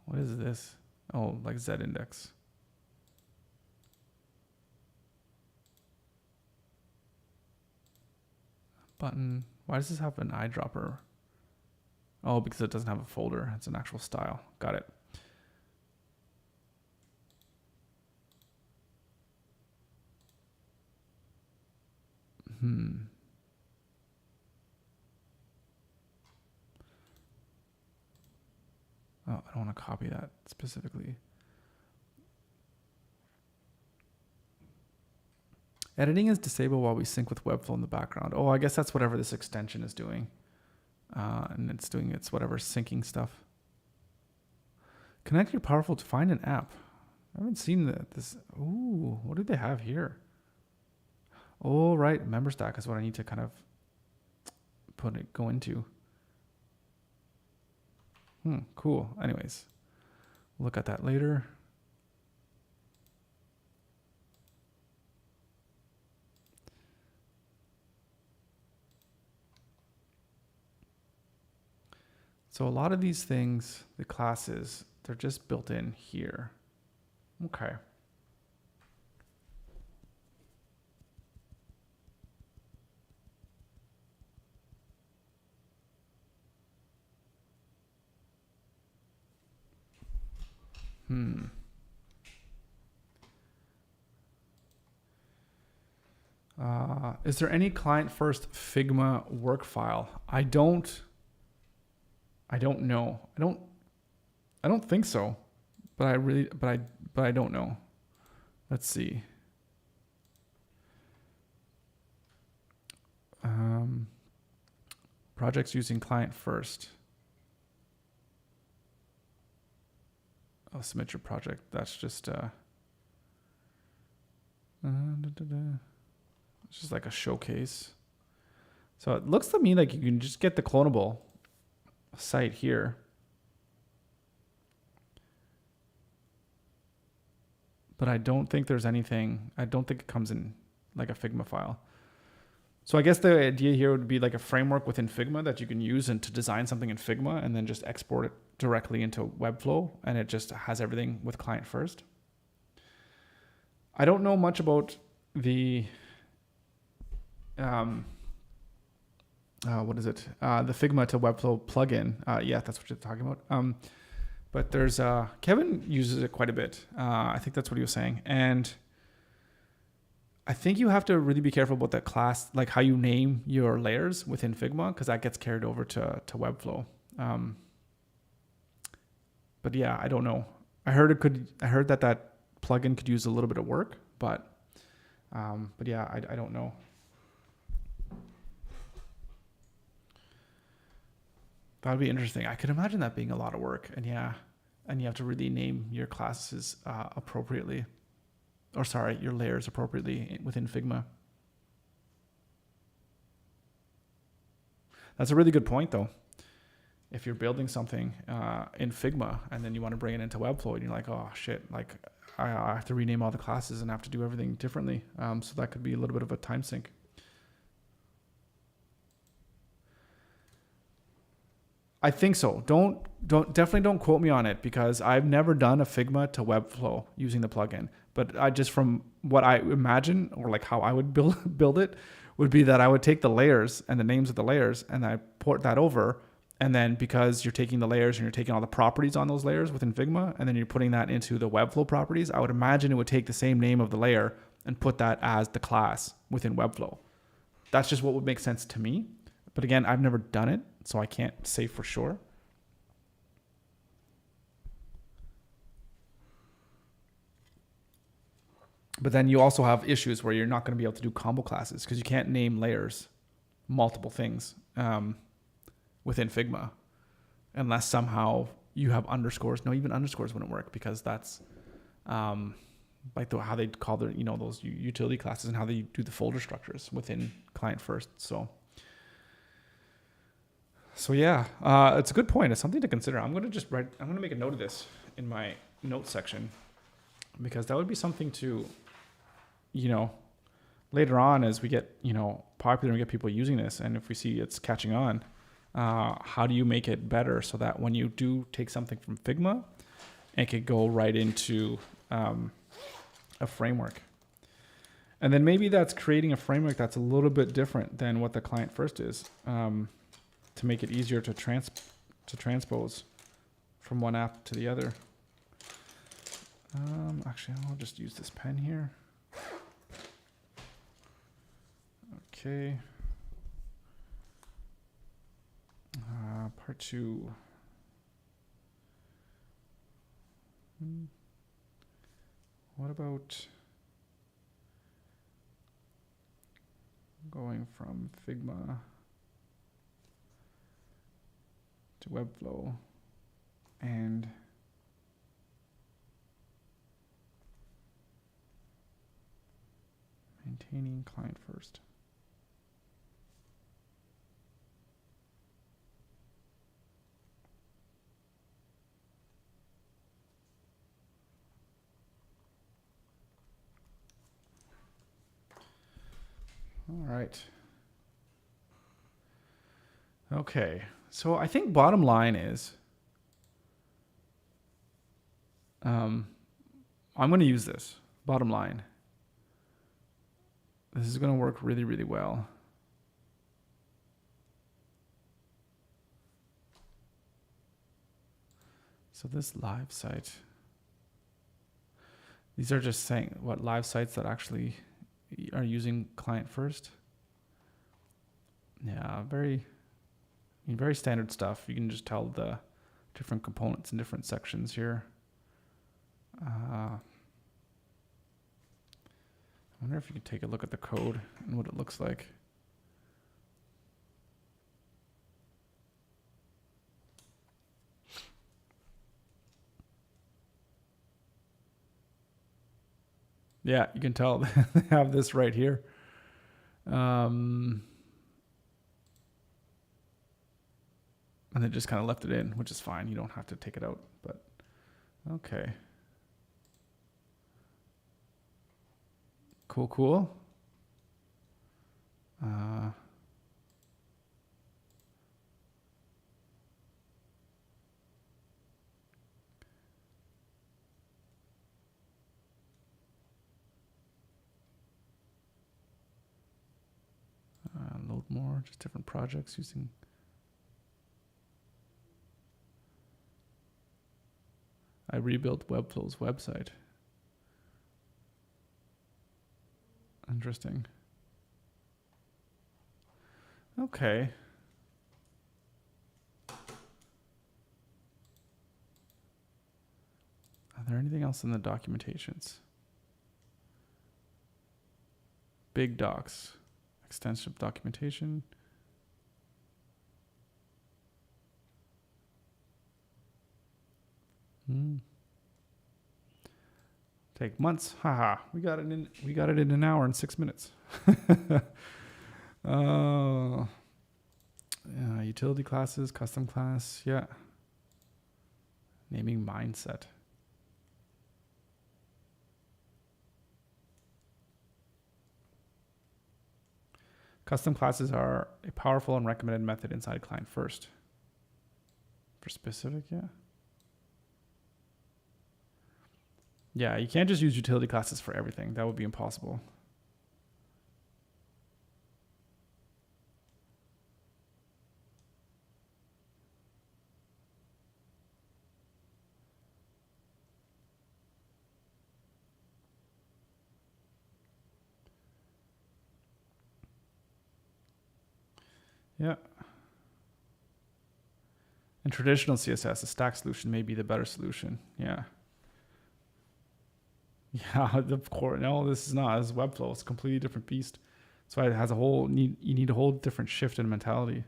Speaker 1: what is this? Oh, like Z-index. Button. Why does this have an eyedropper? Oh, because it doesn't have a folder. It's an actual style. Got it. Oh, I don't want to copy that specifically. Editing is disabled while we sync with Webflow in the background. Oh, I guess that's whatever this extension is doing. And it's doing its whatever syncing stuff. Connect your powerful to find an app. I haven't seen this. Ooh, what do they have here? Oh, right. Member stack is what I need to kind of go into. Cool. Anyways, we'll look at that later. So a lot of these things, the classes, they're just built in here. Okay. Is there any client-first Figma work file? I don't know. I don't think so, but I don't know. Let's see. Projects using client-first. I'll submit your project. That's just it's just like a showcase. So it looks to me like you can just get the clonable site here. But I don't think there's anything, I don't think it comes in like a Figma file. So I guess the idea here would be like a framework within Figma that you can use and to design something in Figma and then just export it directly into Webflow, and it just has everything with client first. I don't know much about the what is it? The Figma to Webflow plugin. Yeah, that's what you're talking about. But there's Kevin uses it quite a bit. I think that's what he was saying, and I think you have to really be careful about that class, like how you name your layers within Figma, because that gets carried over to Webflow. But yeah, I don't know. I heard that plugin could use a little bit of work, but yeah, I don't know. That would be interesting. I could imagine that being a lot of work, and yeah, and you have to really name your classes appropriately. Or sorry, your layers appropriately within Figma. That's a really good point, though. If you're building something in Figma and then you want to bring it into Webflow, and you're like, oh shit, like I have to rename all the classes and have to do everything differently. So that could be a little bit of a time sink. I think so. Definitely don't quote me on it, because I've never done a Figma to Webflow using the plugin. But I just, from what I imagine, or like how I would build it, would be that I would take the layers and the names of the layers and I port that over. And then because you're taking the layers and you're taking all the properties on those layers within Figma, and then you're putting that into the Webflow properties, I would imagine it would take the same name of the layer and put that as the class within Webflow. That's just what would make sense to me. But again, I've never done it, so I can't say for sure. But then you also have issues where you're not going to be able to do combo classes, because you can't name layers multiple things within Figma unless somehow you have underscores. No, even underscores wouldn't work, because that's like how they call their, those utility classes and how they do the folder structures within client-first. So yeah, it's a good point. It's something to consider. I'm going to make a note of this in my notes section, because that would be something to, later on as we get, popular and get people using this, and if we see it's catching on, how do you make it better so that when you do take something from Figma, it could go right into a framework. And then maybe that's creating a framework that's a little bit different than what the client first is, to make it easier to transpose from one app to the other. Actually, I'll just use this pen here. Okay. Part 2. What about going from Figma to Webflow and maintaining client first? All right. Okay. So I think bottom line is, I'm going to use this. Bottom line. This is going to work really, really well. So this live site, These are just saying what live sites that actually are using client first. Yeah, very standard stuff. You can just tell the different components in different sections here. I wonder if you could take a look at the code and what it looks like. Yeah, you can tell they have this right here. And they just kind of left it in, which is fine. You don't have to take it out, but okay. Cool. Load more, just different projects using. I rebuilt Webflow's website. Interesting. Okay. Are there anything else in the documentations? Big docs, extensive documentation. Take months. Haha. We got it in an hour and 6 minutes. Utility classes, custom class, yeah. Naming mindset. Custom classes are a powerful and recommended method inside Client-First. For specific, yeah. Yeah, you can't just use utility classes for everything. That would be impossible. Yeah. In traditional CSS, a stack solution may be the better solution. Yeah. Yeah, of course. No, this is not. This is Webflow. It's a completely different beast. That's why it has you need a whole different shift in mentality.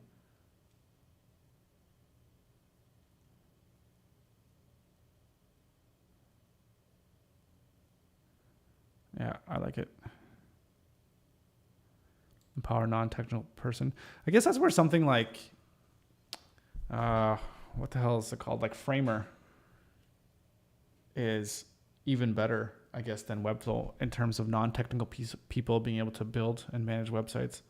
Speaker 1: Yeah, I like it. Empower non-technical person. I guess that's where something like, what the hell is it called? Like Framer is even better, I guess, than Webflow in terms of non-technical people being able to build and manage websites.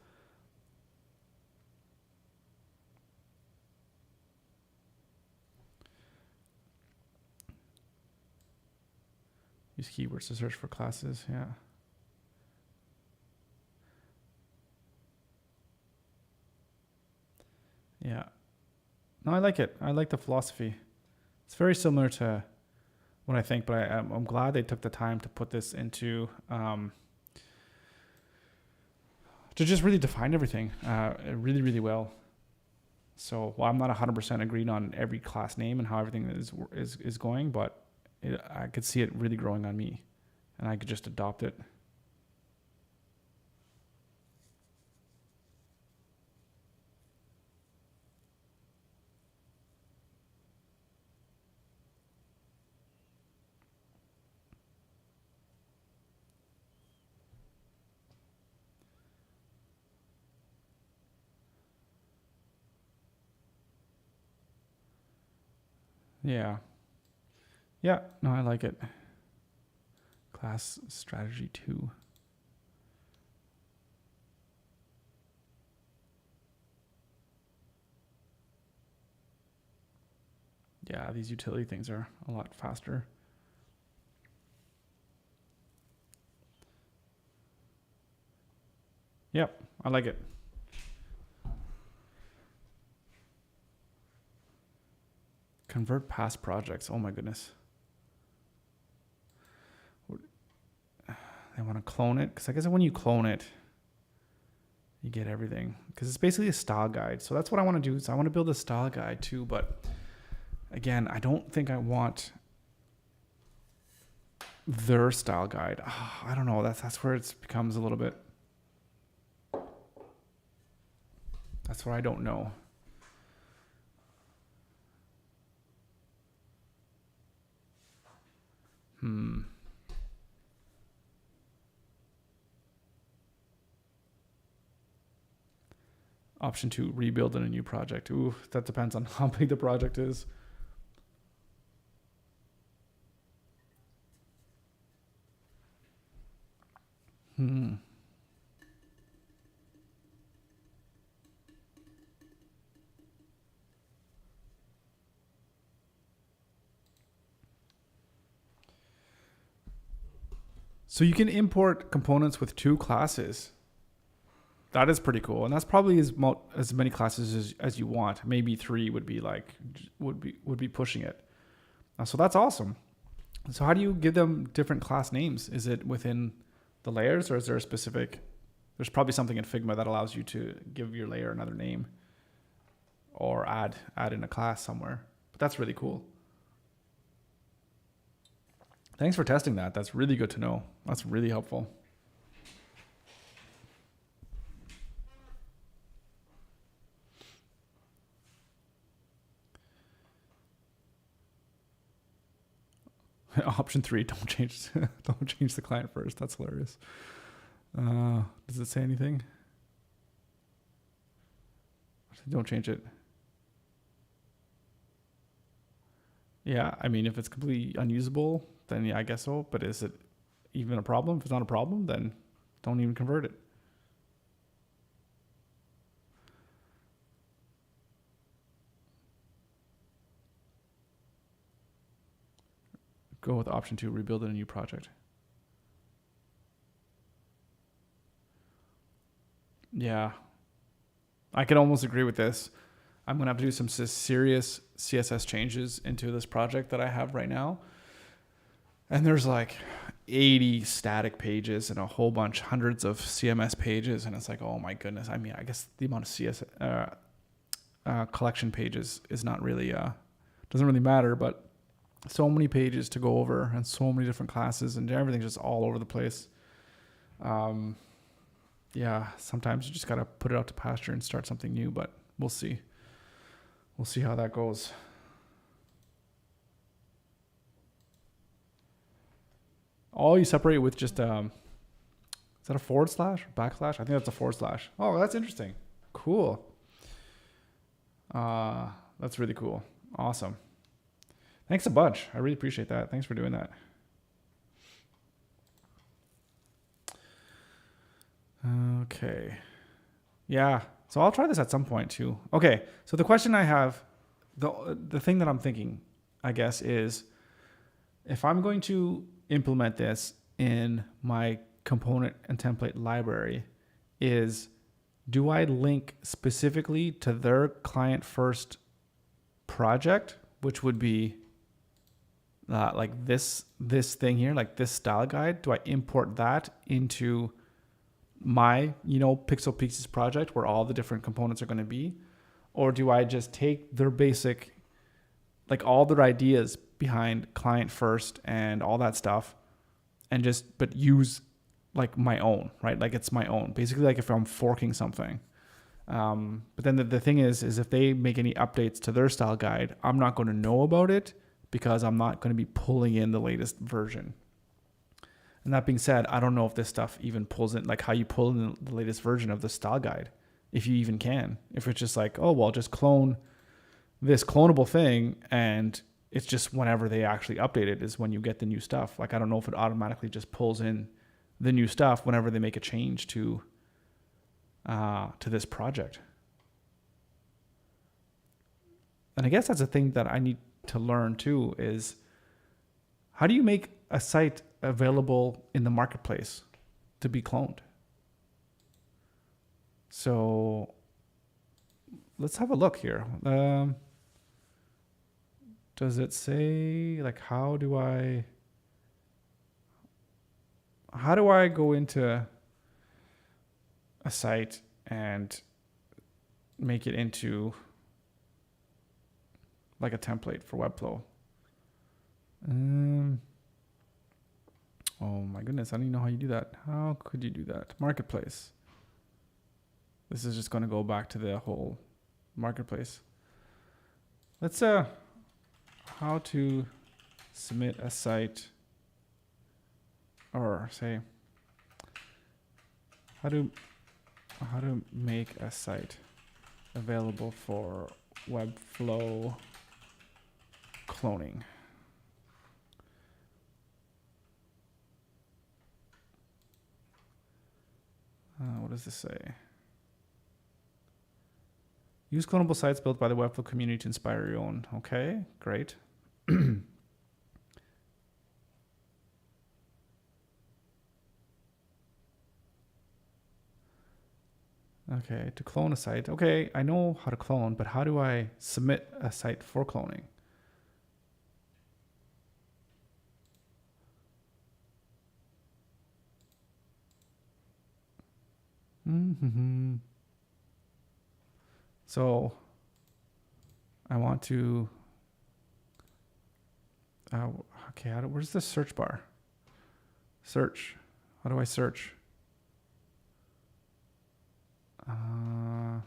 Speaker 1: Use keywords to search for classes, yeah. Yeah. No, I like it. I like the philosophy. It's very similar to what I think, but I'm glad they took the time to put this into, to just really define everything really, really well. So while I'm not 100% agreed on every class name and how everything is going, but I could see it really growing on me, and I could just adopt it. Yeah. Yeah, no, I like it. Class strategy 2. Yeah, these utility things are a lot faster. Yep, I like it. Convert past projects. Oh my goodness. want to clone it, because I guess when you clone it, you get everything, because it's basically a style guide. So that's what I want to do. So I want to build a style guide too, but again, I don't think I want their style guide. I don't know. That's where it becomes a little bit. That's where I don't know. Option 2, rebuild in a new project. Ooh, that depends on how big the project is. So you can import components with 2 classes. That is pretty cool, and that's probably as many classes as you want. Maybe 3 would be pushing it. So that's awesome. So how do you give them different class names? Is it within the layers, or is there a specific? There's probably something in Figma that allows you to give your layer another name, or add in a class somewhere. But that's really cool. Thanks for testing that. That's really good to know. That's really helpful. Option 3, don't change the client first. That's hilarious. Does it say anything? Don't change it. Yeah, I mean, if it's completely unusable, then yeah, I guess so. But is it even a problem? If it's not a problem, then don't even convert it. Go with option 2, rebuild in a new project. Yeah, I could almost agree with this. I'm going to have to do some serious CSS changes into this project that I have right now. And there's like 80 static pages and a whole bunch, hundreds of CMS pages. And it's like, oh my goodness. I mean, I guess the amount of CSS collection pages is not really, doesn't really matter, but so many pages to go over and so many different classes and everything's just all over the place. Yeah, sometimes you just got to put it out to pasture and start something new, but we'll see. We'll see how that goes. Oh, you separate with just, is that a forward slash or backslash? I think that's a forward slash. Oh, that's interesting. Cool. That's really cool. Awesome. Thanks a bunch. I really appreciate that. Thanks for doing that. Okay. Yeah. So I'll try this at some point too. Okay. So the question I have, the thing that I'm thinking, I guess, is if I'm going to implement this in my component and template library, is do I link specifically to their client first project, which would be like this thing here, like this style guide? Do I import that into my, Pixel Pieces project where all the different components are going to be? Or do I just take their basic, like all their ideas behind client first and all that stuff and but use like my own, right? Like it's my own, basically, like if I'm forking something. But then the thing is if they make any updates to their style guide, I'm not going to know about it because I'm not going to be pulling in the latest version. And that being said, I don't know if this stuff even pulls in, like how you pull in the latest version of the style guide, if you even can. If it's just like, oh, well, just clone this clonable thing and it's just whenever they actually update it is when you get the new stuff. Like, I don't know if it automatically just pulls in the new stuff whenever they make a change to this project. And I guess that's a thing that I need to learn too, is how do you make a site available in the marketplace to be cloned? So let's have a look here. Does it say, like, how do I how do I go into a site and make it into like a template for Webflow? Oh my goodness, I don't even know how you do that. How could you do that? Marketplace. This is just going to go back to the whole marketplace. Let's how to submit a site, or say how to make a site available for Webflow cloning. What does this say? Use clonable sites built by the Webflow community to inspire your own. Okay, great. Okay, to clone a site. Okay, I know how to clone, but how do I submit a site for cloning? So I want to, okay, where's the search bar? Search. How do I search? Come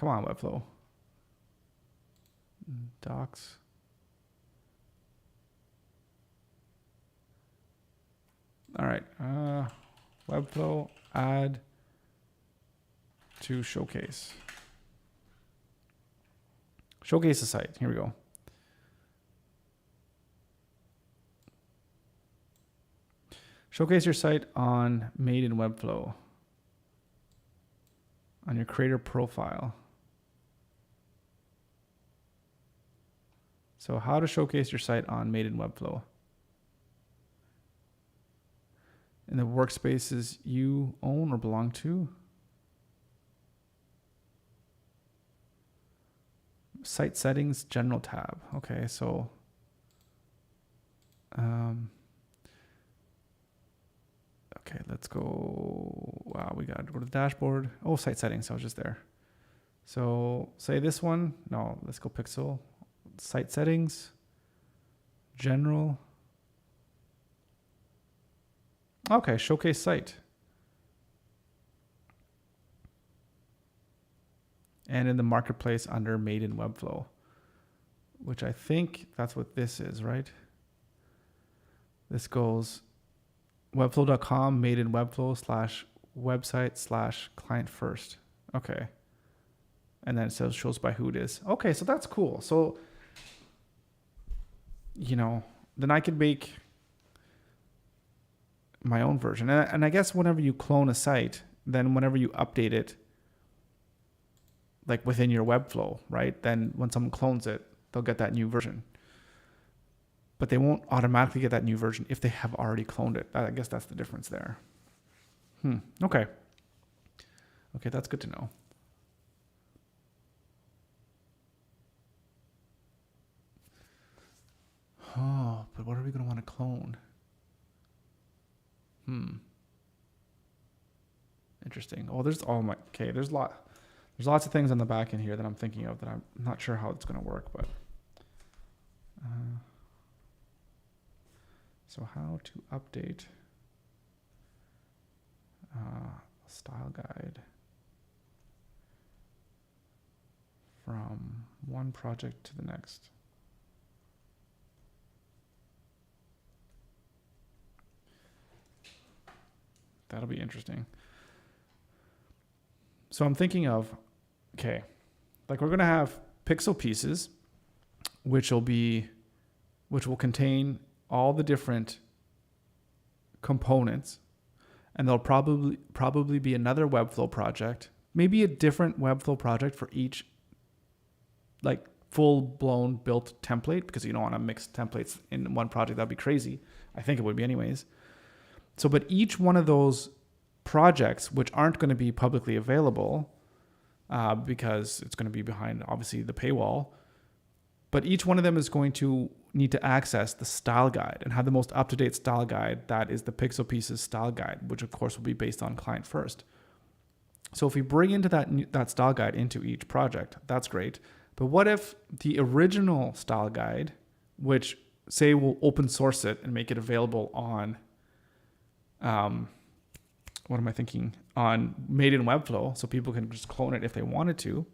Speaker 1: on, Webflow. Docs. All right. Webflow, add to showcase. Showcase the site. Here we go. Showcase your site on Made in Webflow. On your creator profile. So how to showcase your site on Made in Webflow. In the workspaces you own or belong to. Site settings, general tab. Okay, so okay, let's go. Wow, we got to go to the dashboard. Oh, site settings. I was just there. So say this one. No, let's go pixel. Site settings, general. Okay, showcase site. And in the marketplace under Made in Webflow, which I think that's what this is, right? This goes webflow.com, Made in Webflow /website /client-first. Okay. And then it says shows by who it is. Okay, so that's cool. So, you know, then I could make my own version. And I guess whenever you clone a site, then whenever you update it, like within your Webflow, right? Then when someone clones it, they'll get that new version. But they won't automatically get that new version if they have already cloned it. I guess that's the difference there. Okay. Okay, that's good to know. Oh, but what are we going to want to clone? Interesting. Oh, there's lots of things on the back end here that I'm thinking of that I'm not sure how it's going to work, but so how to update style guide from one project to the next. That'll be interesting. So I'm thinking of, okay, like we're going to have pixel pieces, which will contain all the different components, and there'll probably be another Webflow project, maybe a different Webflow project for each, like full-blown built template, because you don't want to mix templates in one project. That'd be crazy. I think it would be anyways. So, but each one of those projects, which aren't going to be publicly available because it's going to be behind, obviously, the paywall, but each one of them is going to need to access the style guide and have the most up-to-date style guide. That is the Pixel Pieces style guide, which of course will be based on client first. So if we bring into that style guide into each project, that's great. But what if the original style guide, which say we'll open source it and make it available on, what am I thinking? On made in Webflow, so people can just clone it if they wanted to.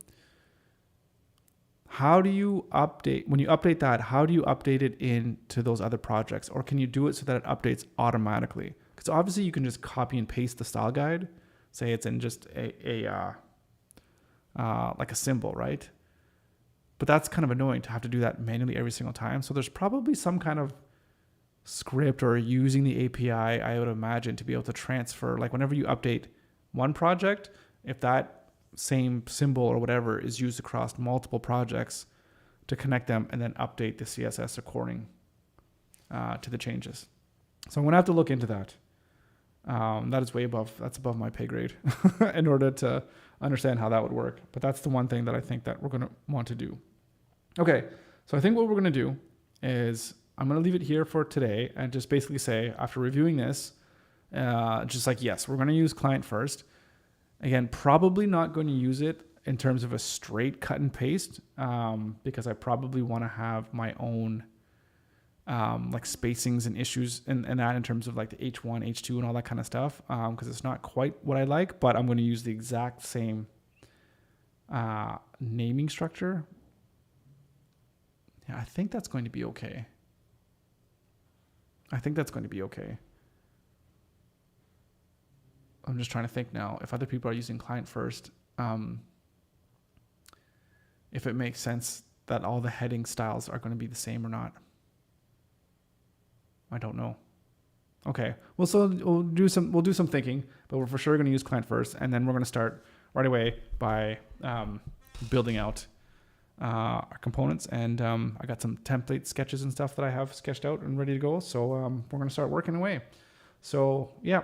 Speaker 1: How do you update, when you update that, how do you update it into those other projects? Or can you do it so that it updates automatically? Because obviously you can just copy and paste the style guide, say it's in just like a symbol, right? But that's kind of annoying to have to do that manually every single time. So there's probably some kind of script or using the API, I would imagine, to be able to transfer, like whenever you update one project, if that same symbol or whatever is used across multiple projects, to connect them and then update the CSS according to the changes. So I'm going to have to look into that. That is that's above my pay grade in order to understand how that would work. But that's the one thing that I think that we're going to want to do. Okay, so I think what we're going to do is I'm going to leave it here for today and just basically say, after reviewing this, just like, yes, we're going to use client first. Again, probably not going to use it in terms of a straight cut and paste, because I probably want to have my own like spacings and issues and that in terms of like the H1, H2 and all that kind of stuff, because it's not quite what I like, but I'm going to use the exact same naming structure. Yeah, I think that's going to be okay. I think that's going to be okay. I'm just trying to think now, if other people are using client first, if it makes sense that all the heading styles are going to be the same or not. I don't know. Okay, we'll do some thinking, but we're for sure going to use client first, and then we're going to start right away by building out our components. And I got some template sketches and stuff that I have sketched out and ready to go. So we're going to start working away. So yeah,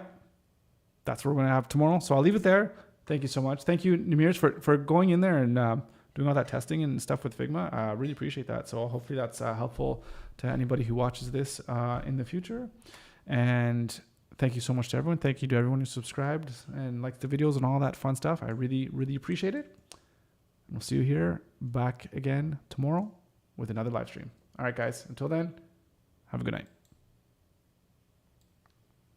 Speaker 1: that's what we're going to have tomorrow. So I'll leave it there. Thank you so much. Thank you, Nemirs, for going in there and doing all that testing and stuff with Figma. I really appreciate that. So hopefully that's helpful to anybody who watches this in the future. And thank you so much to everyone. Thank you to everyone who subscribed and liked the videos and all that fun stuff. I really, really appreciate it. And we'll see you here back again tomorrow with another live stream. All right, guys. Until then, have a good night.